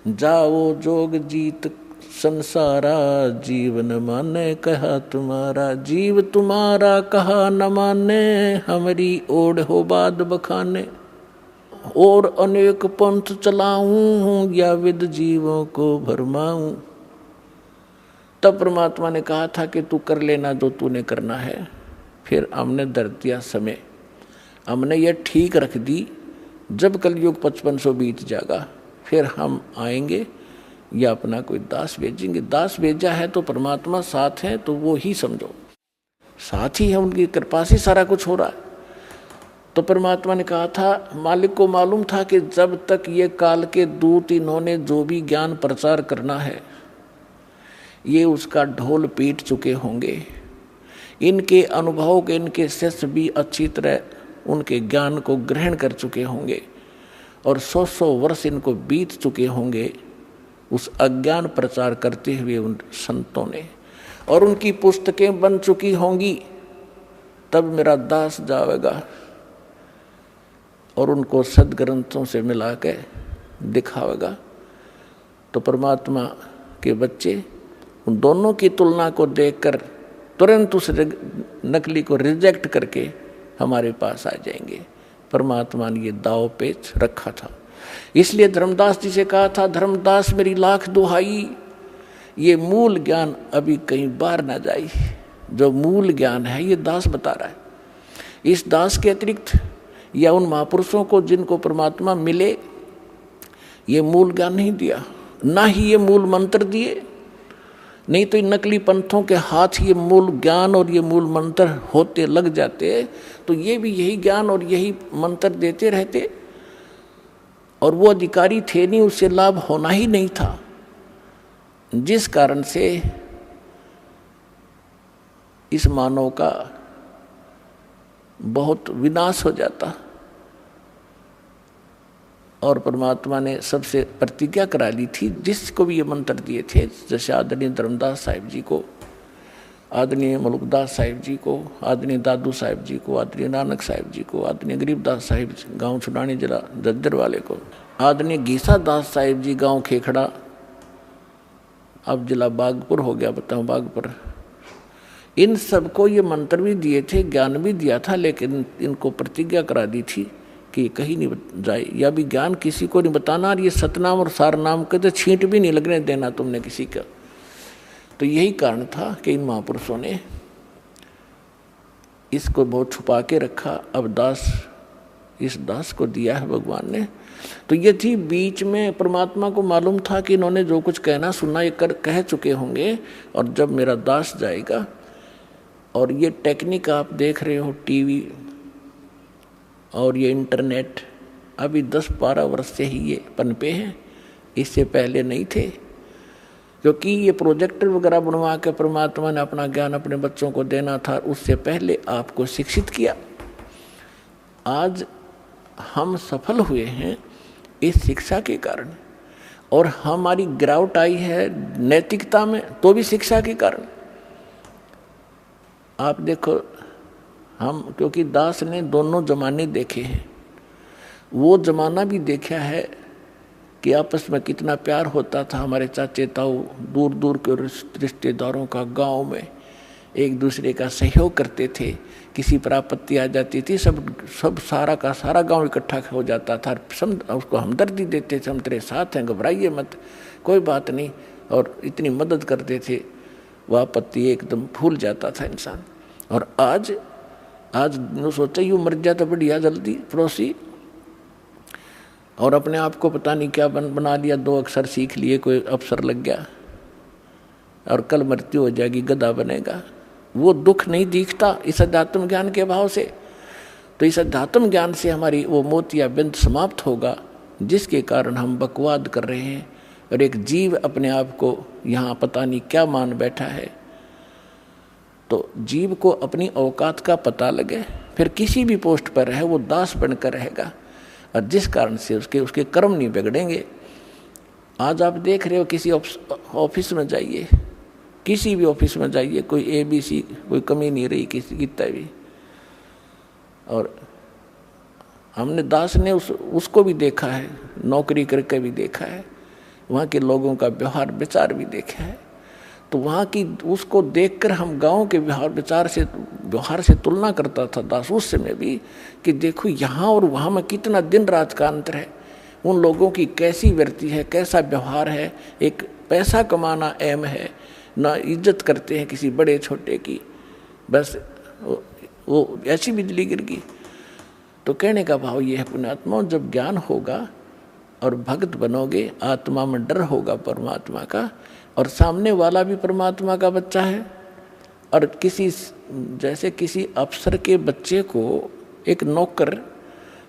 जाओ जोग जीत संसारा, जीवन माने कहा तुम्हारा। जीव तुम्हारा कहा न माने, हमारी ओढ़ हो बाद बखाने। और अनेक पंथ चलाऊं, या विद जीवों को भरमाऊं। तब परमात्मा ने कहा था कि तू कर लेना जो तूने करना है। फिर हमने धर दिया समय, हमने ये ठीक रख दी, जब कलयुग 5500 बीत जाएगा फिर हम आएंगे या अपना कोई दास भेजेंगे। दास भेजा है तो परमात्मा साथ है, तो वो ही समझो साथ ही है, उनकी कृपा से सारा कुछ हो रहा है। तो परमात्मा ने कहा था, मालिक को मालूम था कि जब तक ये काल के दूत इन्होंने जो भी ज्ञान प्रचार करना है, ये उसका ढोल पीट चुके होंगे। इनके अनुभव के इनके शिष्य भी अच्छी तरह उनके ज्ञान को ग्रहण कर चुके होंगे, और 100 वर्ष इनको बीत चुके होंगे उस अज्ञान प्रचार करते हुए उन संतों ने, और उनकी पुस्तकें बन चुकी होंगी। तब मेरा दास जाएगा और उनको सदग्रंथों से मिला के दिखावेगा। तो परमात्मा के बच्चे उन दोनों की तुलना को देखकर तुरंत उस नकली को रिजेक्ट करके हमारे पास आ जाएंगे। परमात्मा ने ये दाव पेच रखा था। इसलिए धर्मदास जी से कहा था, धर्मदास मेरी लाख दुहाई, ये मूल ज्ञान अभी कहीं बाहर ना जाए। जो मूल ज्ञान है ये दास बता रहा है। इस दास के अतिरिक्त या उन महापुरुषों को जिनको परमात्मा मिले, ये मूल ज्ञान नहीं दिया, ना ही ये मूल मंत्र दिए, नहीं तो इन नकली पंथों के हाथ ये मूल ज्ञान और ये मूल मंत्र होते लग जाते तो ये भी यही ज्ञान और यही मंत्र देते रहते, और वो अधिकारी थे नहीं, उससे लाभ होना ही नहीं था, जिस कारण से इस मानव का बहुत विनाश हो जाता। और परमात्मा ने सबसे प्रतिज्ञा करा ली थी, जिसको भी ये मंत्र दिए थे, जैसे आदरणीय धर्मदास साहिब जी को, आदरणीय मलुकदास साहिब जी को, आदरणीय दादू साहिब जी को, आदरणीय नानक साहिब जी को, आदरणीय गरीबदास साहिब गांव छुड़ानी जिला जज्जर वाले को, आदरणीय गीसा दास साहिब जी गांव खेखड़ा, अब जिला बागपुर हो गया, बताऊं बागपुर। इन सबको ये मंत्र भी दिए थे, ज्ञान भी दिया था, लेकिन इनको प्रतिज्ञा करा दी थी कि कहीं नहीं जाए, या भी ज्ञान किसी को नहीं बताना, और ये सतनाम और सारनाम के तो छींट भी नहीं लगने देना तुमने किसी का। तो यही कारण था कि इन महापुरुषों ने इसको बहुत छुपा के रखा। अब दास, इस दास को दिया है भगवान ने। तो ये थी, बीच में परमात्मा को मालूम था कि इन्होंने जो कुछ कहना सुनना ये कह चुके होंगे, और जब मेरा दास जाएगा, और ये टेक्निक आप देख रहे हो, टीवी और ये इंटरनेट अभी 10-12 वर्ष से ही ये पनपे हैं, इससे पहले नहीं थे, क्योंकि ये प्रोजेक्टर वगैरह बनवा के परमात्मा ने अपना ज्ञान अपने बच्चों को देना था, उससे पहले आपको शिक्षित किया। आज हम सफल हुए हैं इस शिक्षा के कारण, और हमारी गिरावट आई है नैतिकता में तो भी शिक्षा के कारण। आप देखो, हम क्योंकि दास ने दोनों जमाने देखे हैं, वो जमाना भी देखा है कि आपस में कितना प्यार होता था। हमारे चाचे ताऊ दूर दूर के रिश्तेदारों का गांव में एक दूसरे का सहयोग करते थे, किसी पर आपत्ति आ जाती थी, सब सारा का सारा गांव इकट्ठा हो जाता था, सब उसको हमदर्दी देते थे, हम तेरे साथ हैं, घबराइए मत, कोई बात नहीं, और इतनी मदद करते थे, वह आपत्ति एकदम भूल जाता था इंसान। और आज सोचा यूँ मर जाता बढ़िया जल्दी पड़ोसी, और अपने आप को पता नहीं क्या बना लिया, 2 अक्षर सीख लिए, कोई अफसर लग गया, और कल मृत्यु हो जाएगी, गधा बनेगा। वो दुख नहीं दिखता इस अध्यात्म ज्ञान के अभाव से। तो इस अध्यात्म ज्ञान से हमारी वो मोतिया बिंद समाप्त होगा, जिसके कारण हम बकवाद कर रहे हैं, और एक जीव अपने आप को यहाँ पता नहीं क्या मान बैठा है। तो जीव को अपनी औकात का पता लगे, फिर किसी भी पोस्ट पर रहे वो दास बनकर रहेगा, और जिस कारण से उसके कर्म नहीं बिगड़ेंगे। आज आप देख रहे हो, किसी ऑफिस में जाइए, किसी भी ऑफिस में जाइए, कोई ABC, कोई कमी नहीं रही किसी की भी। और हमने दास ने उसको भी देखा है, नौकरी करके भी देखा है, वहाँ के लोगों का व्यवहार विचार भी देखा है। तो वहाँ की उसको देखकर हम गांव के व्यवहार से तुलना करता था दास उस समय भी, कि देखो यहाँ और वहाँ में कितना दिन रात का अंतर है, उन लोगों की कैसी वृत्ति है, कैसा व्यवहार है। एक पैसा कमाना अहम है, ना इज्जत करते हैं किसी बड़े छोटे की, बस वो ऐसी बिजली गिर गई। तो कहने का भाव ये है, पुण्यात्मा, जब ज्ञान होगा और भक्त बनोगे, आत्मा में डर होगा परमात्मा का, और सामने वाला भी परमात्मा का बच्चा है। और जैसे किसी अफसर के बच्चे को एक नौकर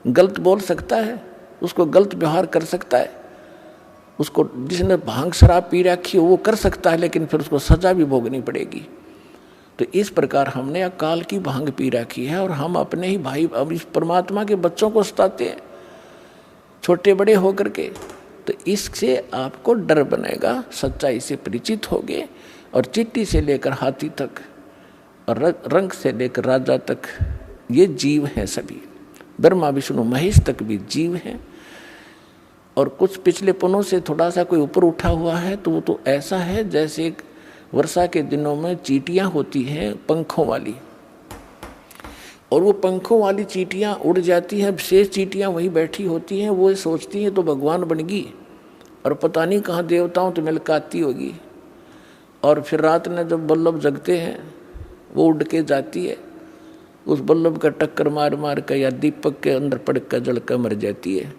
गलत बोल सकता है, उसको गलत व्यवहार कर सकता है, उसको जिसने भांग शराब पी रखी हो वो कर सकता है, लेकिन फिर उसको सजा भी भोगनी पड़ेगी। तो इस प्रकार हमने अकाल की भांग पी रखी है, और हम अपने ही भाई अब इस परमात्मा के बच्चों को सताते हैं छोटे बड़े होकर के। तो इससे आपको डर बनेगा, सच्चाई से परिचित होगे, और चिट्टी से लेकर हाथी तक और रंग से लेकर राजा तक ये जीव हैं सभी, ब्रह्मा विष्णु महेश तक भी जीव हैं। और कुछ पिछले पनों से थोड़ा सा कोई ऊपर उठा हुआ है तो वो तो ऐसा है जैसे वर्षा के दिनों में चींटियां होती हैं पंखों वाली, और वो पंखों वाली चींटियां उड़ जाती हैं, शेष चींटियां वहीं बैठी होती हैं, वो सोचती हैं तो भगवान बन गई, और पता नहीं कहाँ देवताओं तो मिलकाती होगी। और फिर रात में जब बल्लभ जगते हैं वो उड़ के जाती है, उस बल्लभ का टक्कर मार मार कर या दीपक के अंदर पड़ कर जल कर मर जाती है,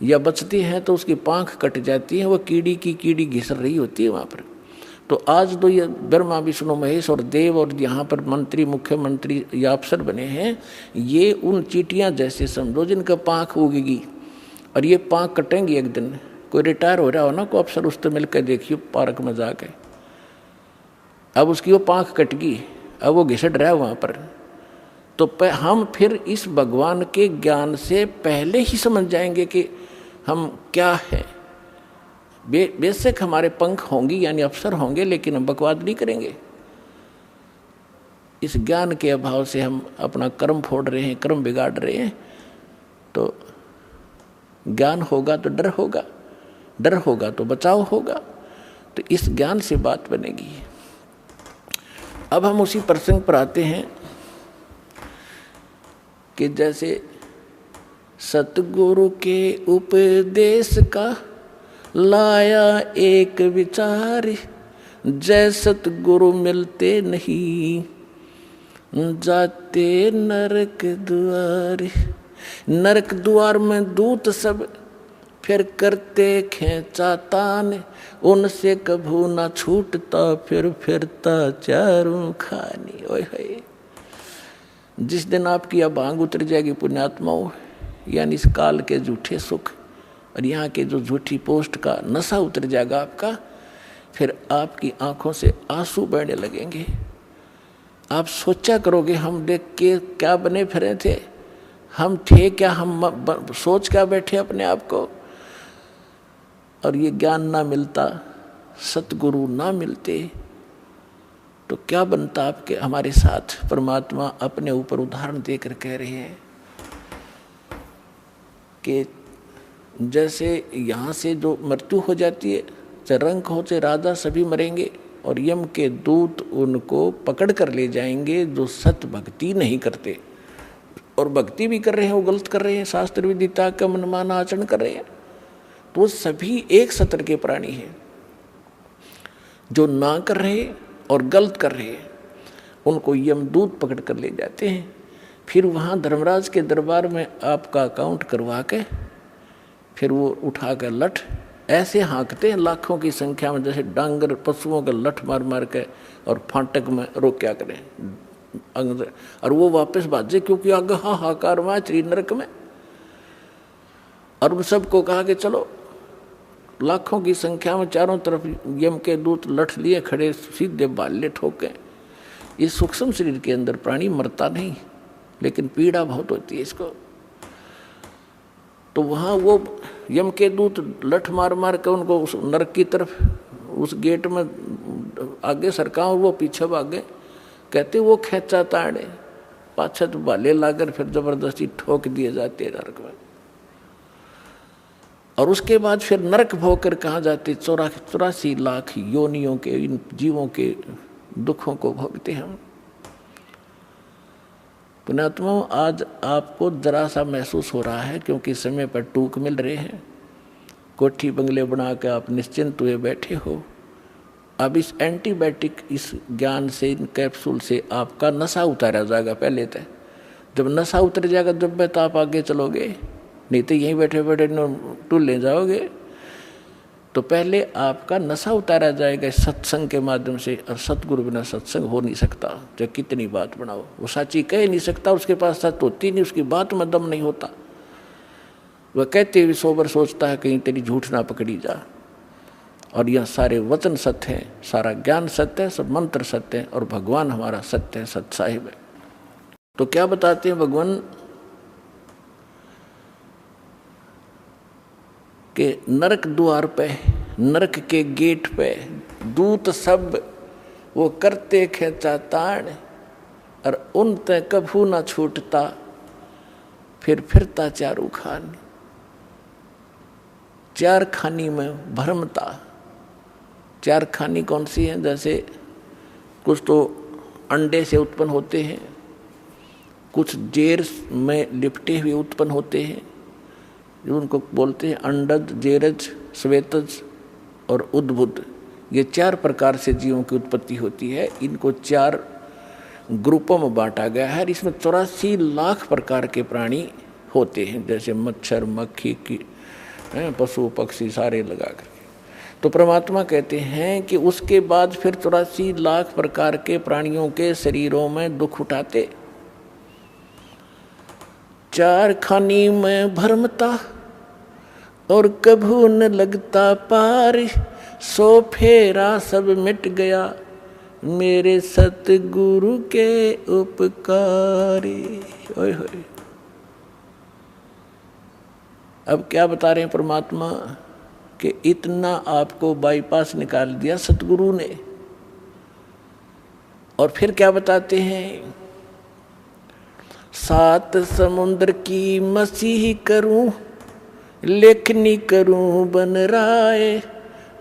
या बचती है तो उसकी पाँख कट जाती है, वो कीड़ी की कीड़ी घिस रही होती है वहाँ पर। तो आज तो ये ब्रह्मा विष्णु महेश और देव और यहाँ पर मंत्री मुख्यमंत्री या अफसर बने हैं, ये उन चींटियाँ जैसे समझो जिनका पाँख उगेगी और ये पाँख कटेंगी एक दिन। कोई रिटायर हो रहा हो ना, कोई अफसर उससे मिलकर देखिए पार्क में जाके, अब उसकी वो पाँख कट गई, अब वो घिसट रहा है वहाँ पर। तो हम फिर इस भगवान के ज्ञान से पहले ही समझ जाएंगे कि हम क्या है। बेशक हमारे पंख होंगे यानी अफसर होंगे, लेकिन हम बकवाद नहीं करेंगे। इस ज्ञान के अभाव से हम अपना कर्म फोड़ रहे हैं, कर्म बिगाड़ रहे हैं। तो ज्ञान होगा तो डर होगा, डर होगा तो बचाव होगा। तो इस ज्ञान से बात बनेगी। अब हम उसी प्रसंग पर आते हैं कि जैसे सतगुरु के उपदेश का लाया एक विचार, जय सतगुरु मिलते नहीं जाते नरक द्वार। नरक द्वार में दूत सब फिर करते खेचा तान, उनसे कभू ना छूटता फिर फिरता चारों खानी। ओए होए, जिस दिन आपकी अब भांग उतर जाएगी पुण्यात्माओं, यानी इस काल के झूठे सुख और यहाँ के जो झूठी पोस्ट का नशा उतर जाएगा आपका, फिर आपकी आंखों से आंसू बहने लगेंगे। आप सोचा करोगे हम देख के क्या बने फिरे थे, हम थे क्या, हम सोच क्या बैठे अपने आप को। और ये ज्ञान ना मिलता, सतगुरु ना मिलते तो क्या बनता आपके हमारे साथ। परमात्मा अपने ऊपर उदाहरण देकर कह रहे हैं कि जैसे यहाँ से जो मृत्यु हो जाती है, चाहे रंक हो चाहे राजा, सभी मरेंगे और यम के दूत उनको पकड़ कर ले जाएंगे जो सत भक्ति नहीं करते। और भक्ति भी कर रहे हैं वो गलत कर रहे हैं, शास्त्र विदिता का मनमाना आचरण कर रहे हैं। तो सभी एक सत्र के प्राणी हैं। जो ना कर रहे और गलत कर रहे हैं उनको यमदूत पकड़ कर ले जाते हैं। फिर वहाँ धर्मराज के दरबार में आपका अकाउंट करवा के फिर वो उठा कर लठ ऐसे हाँकते हैं लाखों की संख्या में, जैसे डांगर पशुओं के लठ मार मार के और फाटक में रोक क्या करें और वो वापस भाजे, क्योंकि आगे हाहाकार में श्री नरक में। और उन सबको कहा कि चलो, लाखों की संख्या में चारों तरफ यम के दूत लठ लिए खड़े, सीधे बाले ठोके। इस सूक्ष्म शरीर के अंदर प्राणी मरता नहीं, लेकिन पीड़ा बहुत होती है इसको। तो वहाँ वो यम के दूत लठ मार मार के उनको उस नरक की तरफ, उस गेट में आगे सरका और वो पीछे भागे। कहते वो खेचा ताड़े पाछे तो बाले लाकर फिर जबरदस्ती ठोक दिए जाते नरक में। और उसके बाद फिर नरक भोगकर कहाँ जाते, 84 लाख योनियों के इन जीवों के दुखों को भोगते हम। पुण्यात्माओं, आज आपको जरा सा महसूस हो रहा है क्योंकि समय पर टूक मिल रहे हैं। कोठी बंगले बना के आप निश्चिंत हुए बैठे हो। अब इस एंटीबायोटिक, इस ज्ञान से, इन कैप्सूल से आपका नशा उतारा जाएगा। पहले तो जब नशा उतर जाएगा जब तो आप आगे चलोगे, नहीं तो यहीं बैठे बैठे टूल ले जाओगे। तो पहले आपका नशा उतारा जाएगा इस सत्संग के माध्यम से। और सतगुरु बिना सत्संग हो नहीं सकता। चाहे कितनी बात बनाओ, वो सच्ची कह नहीं सकता, उसके पास सच होती नहीं, उसकी बात में दम नहीं होता। वह कहते हुए सोबर सोचता है कहीं तेरी झूठ ना पकड़ी जा। और यह सारे वचन सत्य हैं, सारा ज्ञान सत्य है, सब मंत्र सत्य है और भगवान हमारा सत्य है, सत साहिब है। तो क्या बताते हैं भगवान कि नरक द्वार पे, नरक के गेट पे दूत सब वो करते खेचा ताड़, और उन ते कभू ना छूटता फिर फिरता चारू खानी। चार खानी में भरमता। चार खानी कौन सी है? जैसे कुछ तो अंडे से उत्पन्न होते हैं, कुछ जेर में लिपटे हुए उत्पन्न होते हैं, जो उनको बोलते हैं अंडज, जेरज, श्वेतज और उद्भुत। ये चार प्रकार से जीवों की उत्पत्ति होती है। इनको चार ग्रुपों में बांटा गया है। इसमें 84 लाख प्रकार के प्राणी होते हैं, जैसे मच्छर, मक्खी की, पशु पक्षी सारे लगा कर। तो परमात्मा कहते हैं कि उसके बाद फिर 84 लाख प्रकार के प्राणियों के शरीरों में दुख उठाते। 4 खानी में भरमता और कभू न लगता पार, 100 फेरा सब मिट गया मेरे सतगुरु के उपकारी। ओए होए। अब क्या बता रहे हैं परमात्मा कि इतना आपको बाईपास निकाल दिया सतगुरु ने। और फिर क्या बताते हैं, 7 समुद्र की मसीह करूं, लेखनी करूं बन राय,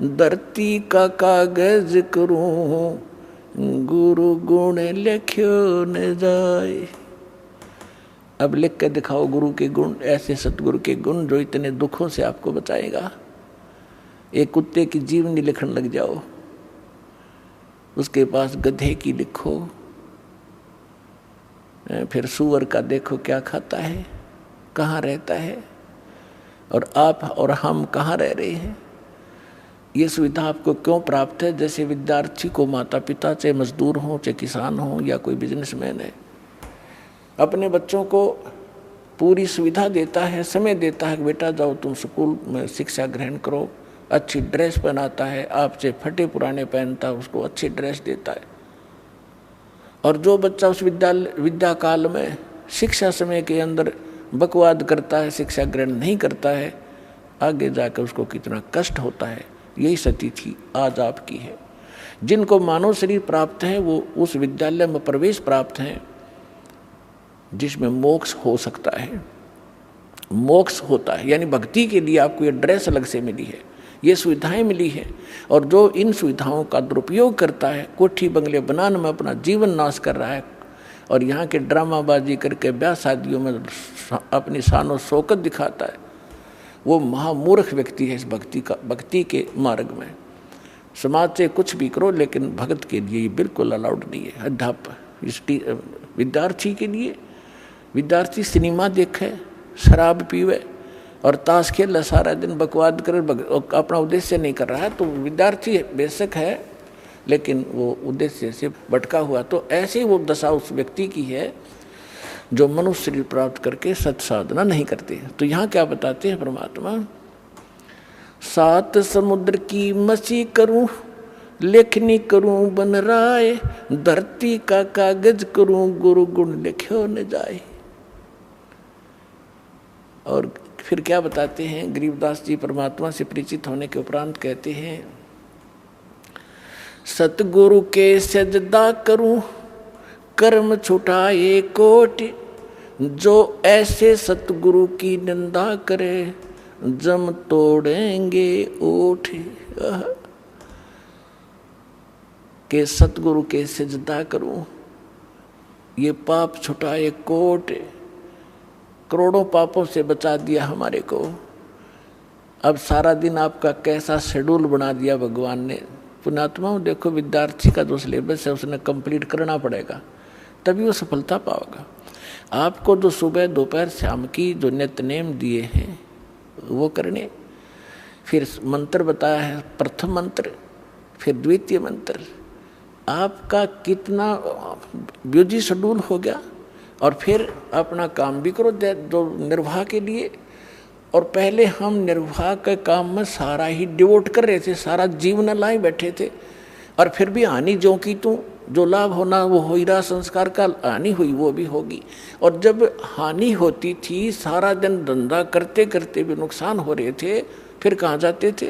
धरती का कागज करूं, गुरु गुण लिख्यो न जाए। अब लिख के दिखाओ गुरु के गुण, ऐसे सतगुरु के गुण जो इतने दुखों से आपको बचाएगा। एक कुत्ते की जीवनी लिखने लग जाओ, उसके पास गधे की लिखो, फिर सूअर का देखो क्या खाता है, कहाँ रहता है, और आप और हम कहाँ रह रहे हैं। ये सुविधा आपको क्यों प्राप्त है? जैसे विद्यार्थी को माता पिता, चाहे मजदूर हो, चाहे किसान हो, या कोई बिजनेसमैन है, अपने बच्चों को पूरी सुविधा देता है, समय देता है कि बेटा जाओ तुम स्कूल में शिक्षा ग्रहण करो, अच्छी ड्रेस पहनाता है, आपसे फटे पुराने पहनता है, उसको अच्छी ड्रेस देता है। और जो बच्चा उस विद्या काल में शिक्षा समय के अंदर बकवाद करता है, शिक्षा ग्रहण नहीं करता है, आगे जाकर उसको कितना कष्ट होता है। यही स्थिति आज आपकी है। जिनको मानव शरीर प्राप्त है वो उस विद्यालय में प्रवेश प्राप्त है जिसमें मोक्ष हो सकता है, मोक्ष होता है। यानी भक्ति के लिए आपको ये ड्रेस अलग से मिली है, ये सुविधाएं मिली है। और जो इन सुविधाओं का दुरुपयोग करता है, कोठी बंगले बनाने में अपना जीवन नाश कर रहा है, और यहाँ के ड्रामाबाजी करके ब्याह शादियों में अपनी शान शौकत दिखाता है, वो महामूर्ख व्यक्ति है इस भक्ति के मार्ग में। समाज से कुछ भी करो, लेकिन भगत के लिए ये बिल्कुल अलाउड नहीं है। अध्यापक विद्यार्थी के लिए, विद्यार्थी सिनेमा देखे, शराब पीवे और ताश खेल सारा दिन, बकवाद करे, अपना उद्देश्य नहीं कर रहा है, तो विद्यार्थी बेशक है लेकिन वो उद्देश्य से भटका हुआ। तो ऐसे ही वो दशा उस व्यक्ति की है जो मनुष्य शरीर प्राप्त करके सत साधना नहीं करते। तो यहाँ क्या बताते हैं परमात्मा, 7 समुद्र की मसी करूं, लेखनी करूं बन राय, धरती का कागज करूं, गुरु गुण लिख्यो न जाए। और फिर क्या बताते हैं, गरीबदास जी परमात्मा से परिचित होने के उपरांत कहते हैं, सतगुरु के सजदा करूं, कर्म छुटाए कोटि, जो ऐसे सतगुरु की निंदा करे, जम तोड़ेंगे ओठ। के सतगुरु के सजदा करूं, ये पाप छुटाए कोट, करोड़ों पापों से बचा दिया हमारे को। अब सारा दिन आपका कैसा शेड्यूल बना दिया भगवान ने। पुण्यात्माओं देखो, विद्यार्थी का जो सिलेबस है उसने कंप्लीट करना पड़ेगा, तभी वो सफलता पाओगा। आपको जो सुबह दोपहर शाम की जो नित्य नेम दिए हैं वो करने, फिर मंत्र बताया है, प्रथम मंत्र फिर द्वितीय मंत्र, आपका कितना बिजी शेड्यूल हो गया। और फिर अपना काम भी करो जो निर्वाह के लिए। और पहले हम निर्वाह के काम में सारा ही डिवोट कर रहे थे, सारा जीवन लाए बैठे थे, और फिर भी हानि जो की तू, जो लाभ होना वो हो ही रहा, संस्कार का हानि हुई वो भी होगी। और जब हानि होती थी, सारा दिन धंधा करते करते भी नुकसान हो रहे थे, फिर कहाँ जाते थे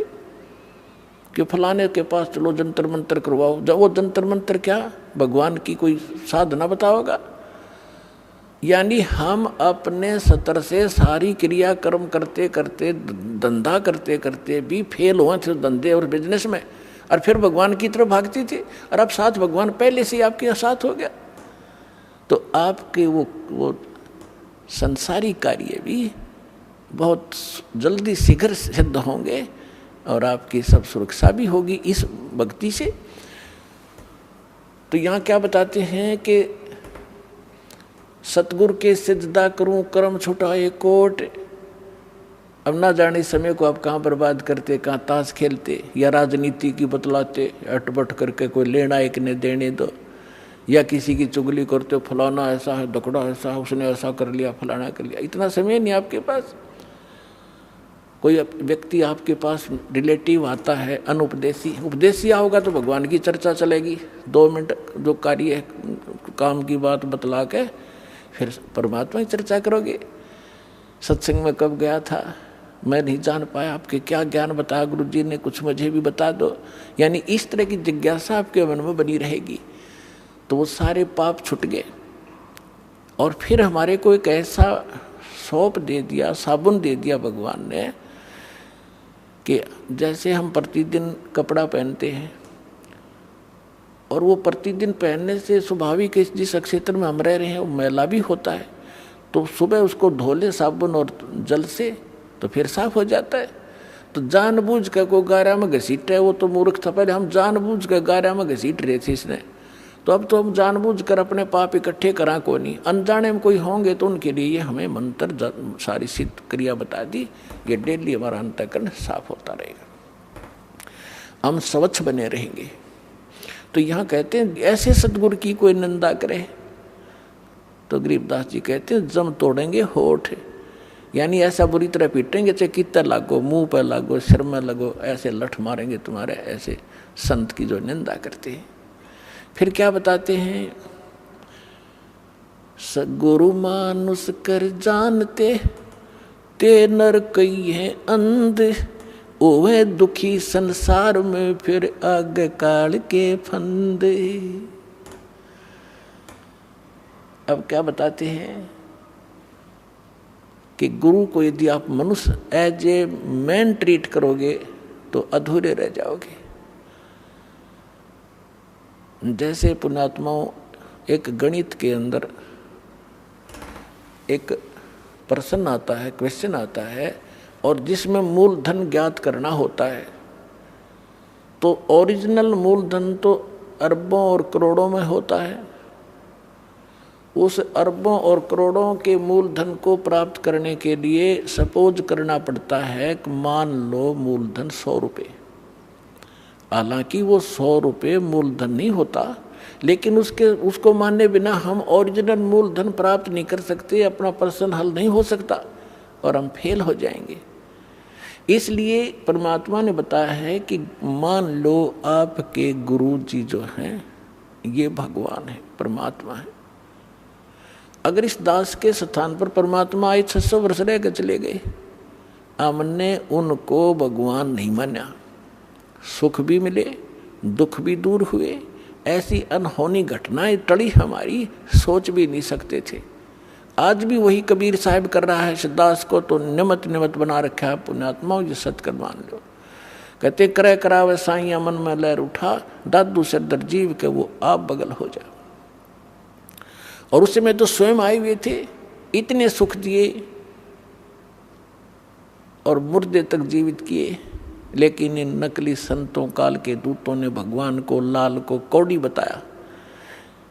कि फलाने के पास चलो जंतर मंतर करवाओ। जब वो जंतर मंतर क्या, भगवान की कोई साधना बताओगा। यानी हम अपने स्तर से सारी क्रिया कर्म करते करते, धंधा करते करते भी फेल हुए थे धंधे और बिजनेस में, और फिर भगवान की तरफ भागती थी। और अब साथ भगवान पहले से आपके साथ हो गया, तो आपके वो संसारी कार्य भी बहुत जल्दी शीघ्र सिद्ध होंगे, और आपकी सब सुरक्षा भी होगी इस भक्ति से। तो यहाँ क्या बताते हैं कि सतगुरु के सिजदा करूं, कर्म छुटाए कोट, अब ना जाने समय को आप कहाँ बर्बाद करते, कहाँ ताश खेलते या राजनीति की बतलाते, अटपट करके कोई लेना एक ने देने दो, या किसी की चुगली करते हो, फलाना ऐसा है, दकड़ा ऐसा है, उसने ऐसा कर लिया, फलाना कर लिया। इतना समय नहीं आपके पास। कोई व्यक्ति आपके पास रिलेटिव आता है अनुपदेशी, उपदेशी होगा तो भगवान की चर्चा चलेगी, 2 मिनट जो कार्य है काम की बात बतला के फिर परमात्मा की चर्चा करोगे। सत्संग में कब गया था, मैं नहीं जान पाया, आपके क्या ज्ञान बताया गुरु जी ने, कुछ मुझे भी बता दो। यानी इस तरह की जिज्ञासा आपके मन में बनी रहेगी तो वो सारे पाप छूट गए। और फिर हमारे को एक ऐसा सौंप दे दिया, साबुन दे दिया भगवान ने कि जैसे हम प्रतिदिन कपड़ा पहनते हैं और वो प्रतिदिन पहनने से स्वाभाविक जिस क्षेत्र में हम रह रहे हैं वो मैला भी होता है, तो सुबह उसको धो ले साबुन और जल से तो फिर साफ हो जाता है। तो जानबूझ कर को गारा में घसीट है, वो तो मूर्ख था, पहले हम जानबूझ कर गारा में घसीट रहे थे इसने, तो अब तो हम जानबूझ कर अपने पाप इकट्ठे करा को नहीं। अनजाने में कोई होंगे तो उनके लिए ये हमें मंत्र सारी सिद्ध क्रिया बता दी, ये डेली हमारा अंतःकरण साफ होता रहेगा, हम स्वच्छ बने रहेंगे। तो यहाँ कहते हैं ऐसे सदगुरु की कोई निंदा करे तो गरीबदास जी कहते हैं जम तोड़ेंगे होठ, यानी ऐसा बुरी तरह पीटेंगे, चाहे कितना लागो, मुंह पर लागो, सिर में लगो, ऐसे लठ मारेंगे तुम्हारे ऐसे संत की जो निंदा करते हैं। फिर क्या बताते हैं, सगुरु मानुष कर जानते ते नर कई है अंध, ओवे दुखी संसार में फिर आगे काल के फंदे। अब क्या बताते हैं कि गुरु को यदि आप मनुष्य एज ए मैन ट्रीट करोगे तो अधूरे रह जाओगे। जैसे पुण्यात्माओं, एक गणित के अंदर एक प्रश्न आता है, क्वेश्चन आता है, और जिसमें मूलधन ज्ञात करना होता है, तो ओरिजिनल मूलधन तो अरबों और करोड़ों में होता है। उस अरबों और करोड़ों के मूलधन को प्राप्त करने के लिए सपोज करना पड़ता है कि मान लो मूलधन 100 रुपये। हालांकि वो 100 रुपये मूलधन नहीं होता, लेकिन उसको मानने बिना हम ओरिजिनल मूलधन प्राप्त नहीं कर सकते, अपना प्रश्न हल नहीं हो सकता और हम फेल हो जाएंगे। इसलिए परमात्मा ने बताया है कि मान लो आपके गुरु जी जो हैं ये भगवान है, परमात्मा है। अगर इस दास के स्थान पर परमात्मा आए 600 वर्ष रह कर चले गए, हमने उनको भगवान नहीं माना, सुख भी मिले, दुख भी दूर हुए, ऐसी अनहोनी घटनाएं टली हमारी, सोच भी नहीं सकते थे। आज भी वही कबीर साहब कर रहा है, दास को तो निमत निमत बना रखा है। पुण्यात्माओं ये सत्कर मान लो। कहते करे करावे साइया मन में लहर उठा, दादू से दर जीव के वो आप बगल हो जा। और उस समय तो स्वयं आए हुए थे, इतने सुख दिए और मुर्दे तक जीवित किए, लेकिन इन नकली संतों काल के दूतों ने भगवान को, लाल को कौड़ी बताया,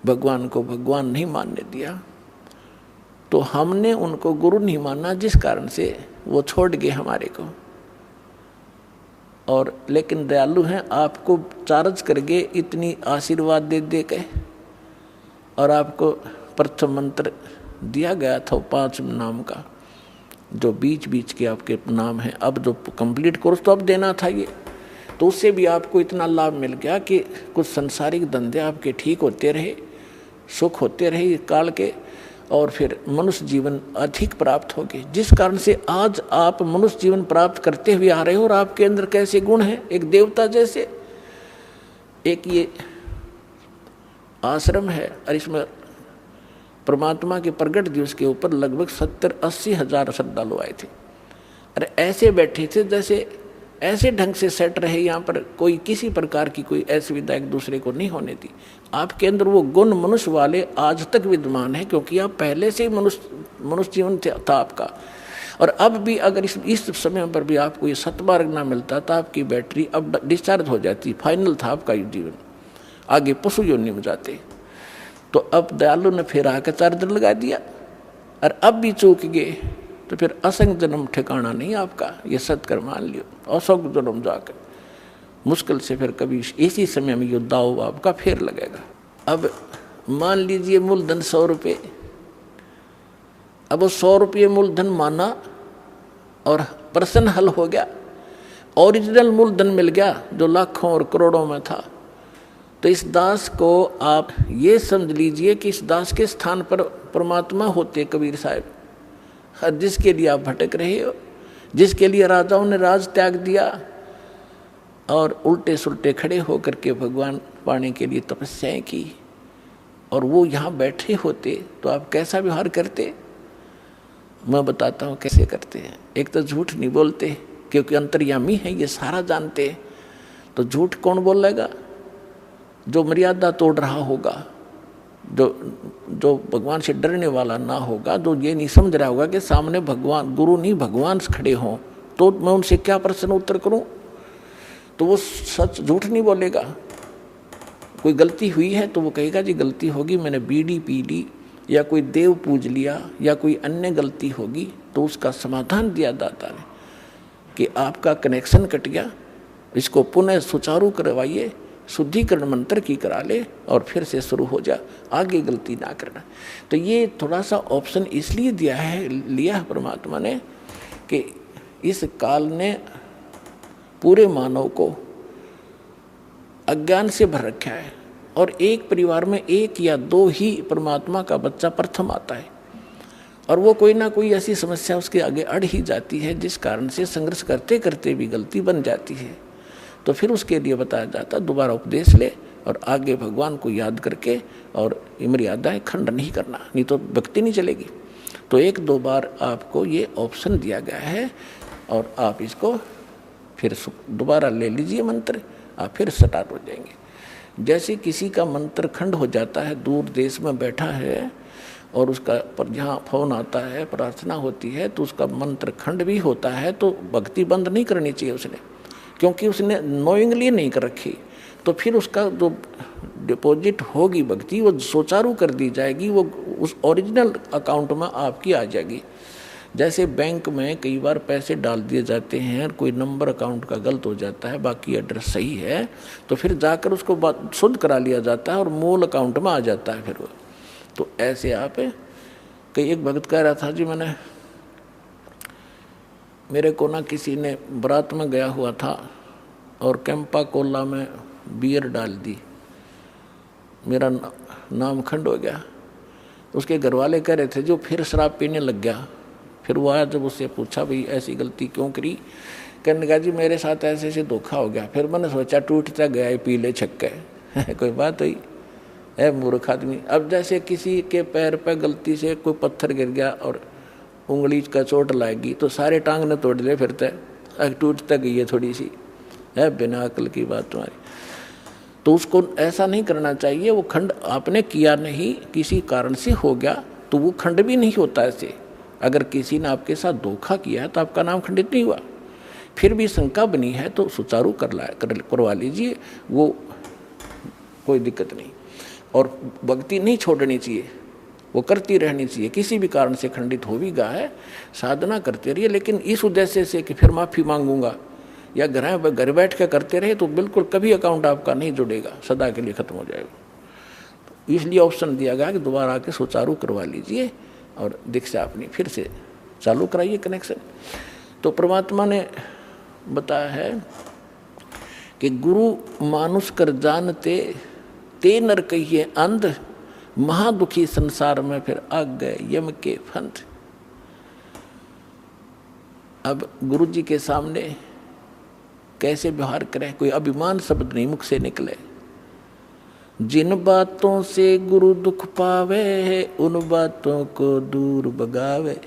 भगवान को भगवान नहीं मानने दिया। तो हमने उनको गुरु नहीं माना, जिस कारण से वो छोड़ गए हमारे को। और लेकिन दयालु हैं, आपको चार्ज कर गए इतनी आशीर्वाद दे दे के, और आपको प्रथम मंत्र दिया गया था 5 नाम का, जो बीच बीच के आपके नाम है। अब जो कंप्लीट कोर्स तो अब देना था ये, तो उससे भी आपको इतना लाभ मिल गया कि कुछ संसारिक धंधे आपके ठीक होते रहे, सुख होते रहे काल के, और फिर मनुष्य जीवन अधिक प्राप्त हो गए, जिस कारण से आज आप मनुष्य जीवन प्राप्त करते हुए आ रहे हो। और आपके अंदर कैसे गुण हैं, एक देवता जैसे। एक ये आश्रम है और इसमें परमात्मा के प्रगट दिवस के ऊपर लगभग 70-80 हजार श्रद्धालु आए थे। अरे ऐसे बैठे थे जैसे ऐसे ढंग से सेट रहे, यहाँ पर कोई किसी प्रकार की कोई असुविधा एक दूसरे को नहीं होने दी। आपके अंदर वो गुण मनुष्य वाले आज तक विद्यमान है, क्योंकि आप पहले से ही मनुष्य जीवन था आपका। और अब भी अगर इस समय पर भी आपको ये सतमार्ग ना मिलता तो आपकी बैटरी अब डिस्चार्ज हो जाती, फाइनल था आपका जीवन, आगे पशु योनि में जाते। तो अब दयालु ने फिर आकर चार्जर लगा दिया, और अब भी चूक गए तो फिर असंग जन्म ठिकाना नहीं आपका, ये सत्कर्म मान लियो। असंग जन्म जाकर मुश्किल से फिर कभी इसी समय में युद्ध दाव आपका फिर लगेगा। अब मान लीजिए मूलधन 100 रुपये, अब वो 100 रुपये मूलधन माना और प्रश्न हल हो गया, ओरिजिनल मूलधन मिल गया जो लाखों और करोड़ों में था। तो इस दास को आप ये समझ लीजिए कि इस दास के स्थान पर परमात्मा होते कबीर साहब, जिसके लिए आप भटक रहे हो, जिसके लिए राजाओं ने राज त्याग दिया और उल्टे सुल्टे खड़े होकर के भगवान पाने के लिए तपस्याएं की, और वो यहाँ बैठे होते तो आप कैसा व्यवहार करते? मैं बताता हूँ कैसे करते हैं। एक तो झूठ नहीं बोलते क्योंकि अंतर्यामी है, ये सारा जानते हैं। तो झूठ कौन बोलेगा? जो मर्यादा तोड़ रहा होगा, जो भगवान से डरने वाला ना होगा, जो ये नहीं समझ रहा होगा कि सामने भगवान गुरु नहीं भगवान खड़े हों, तो मैं उनसे क्या प्रश्न उत्तर करूं? तो वो सच झूठ नहीं बोलेगा। कोई गलती हुई है तो वो कहेगा जी गलती होगी, मैंने बीड़ी पी ली या कोई देव पूज लिया या कोई अन्य गलती होगी, तो उसका समाधान दिया दाता ने कि आपका कनेक्शन कट गया, इसको पुनः सुचारू करवाइए, शुद्धिकरण मंत्र की करा ले और फिर से शुरू हो जा, आगे गलती ना करना। तो ये थोड़ा सा ऑप्शन इसलिए लिया है परमात्मा ने कि इस काल ने पूरे मानव को अज्ञान से भर रखा है, और एक परिवार में 1 या 2 ही परमात्मा का बच्चा प्रथम आता है, और वो कोई ना कोई ऐसी समस्या उसके आगे अड़ ही जाती है जिस कारण से संघर्ष करते करते भी गलती बन जाती है। तो फिर उसके लिए बताया जाता दोबारा उपदेश ले और आगे भगवान को याद करके और मर्यादाएं खंड नहीं करना, नहीं तो भक्ति नहीं चलेगी। तो 1-2 बार आपको ये ऑप्शन दिया गया है और आप इसको फिर दोबारा ले लीजिए मंत्र, आप फिर स्टार्ट हो जाएंगे। जैसे किसी का मंत्र खंड हो जाता है, दूर देश में बैठा है और उसका पर जहाँ फोन आता है, प्रार्थना होती है, तो उसका मंत्र खंड भी होता है, तो भक्ति बंद नहीं करनी चाहिए उसने, क्योंकि उसने नोइंगली नहीं कर रखी। तो फिर उसका जो डिपॉजिट होगी भक्ति वो सुचारू कर दी जाएगी, वो उस ओरिजिनल अकाउंट में आपकी आ जाएगी। जैसे बैंक में कई बार पैसे डाल दिए जाते हैं, कोई नंबर अकाउंट का गलत हो जाता है, बाकी एड्रेस सही है, तो फिर जाकर उसको शुद्ध करा लिया जाता है और मूल अकाउंट में आ जाता है फिर वो। तो ऐसे आप कई एक भगत कह रहा था जी, मेरे को ना किसी ने बारात में गया हुआ था और कैंपा कोला में बियर डाल दी, मेरा नाम खंड हो गया। उसके घर वाले कह रहे थे जो फिर शराब पीने लग गया। फिर वो आया, जब उससे पूछा भाई ऐसी गलती क्यों करी, कहने लगा जी मेरे साथ ऐसे ऐसे धोखा हो गया। फिर मैंने सोचा टूटता गया पी ले छक्के कोई बात हुई है मूर्ख आदमी। अब जैसे किसी के पैर पर गलती से कोई पत्थर गिर गया और उंगली का चोट लाएगी तो सारे टांग ने तोड़ ले, फिर तक टूट तक गई है थोड़ी सी है, बिना अकल की बात तुम्हारी। तो उसको ऐसा नहीं करना चाहिए। वो खंड आपने किया नहीं, किसी कारण से हो गया तो वो खंड भी नहीं होता ऐसे। अगर किसी ने आपके साथ धोखा किया है तो आपका नाम खंडित नहीं हुआ। फिर भी शंका बनी है तो सुचारू करवा लीजिए, वो कोई दिक्कत नहीं। और भक्ति नहीं छोड़नी चाहिए, वो करती रहनी चाहिए। किसी भी कारण से खंडित हो भी गया है, साधना करते रहिए, लेकिन इस उद्देश्य से कि फिर माफ़ी मांगूंगा या घर बैठ के करते रहे तो बिल्कुल कभी अकाउंट आपका नहीं जुड़ेगा, सदा के लिए खत्म हो जाएगा। इसलिए ऑप्शन दिया गया कि दोबारा आके सुचारू करवा लीजिए और दीक्षा अपनी फिर से चालू कराइए कनेक्शन। तो परमात्मा ने बताया है कि गुरु मानुष कर जानते ते नर कहिए अंध, महादुखी संसार में फिर आ गए यम के फंद। अब गुरु जी के सामने कैसे व्यवहार करें, कोई अभिमान शब्द नहीं मुख से निकले। जिन बातों से गुरु दुख पावे, उन बातों को दूर भगावे।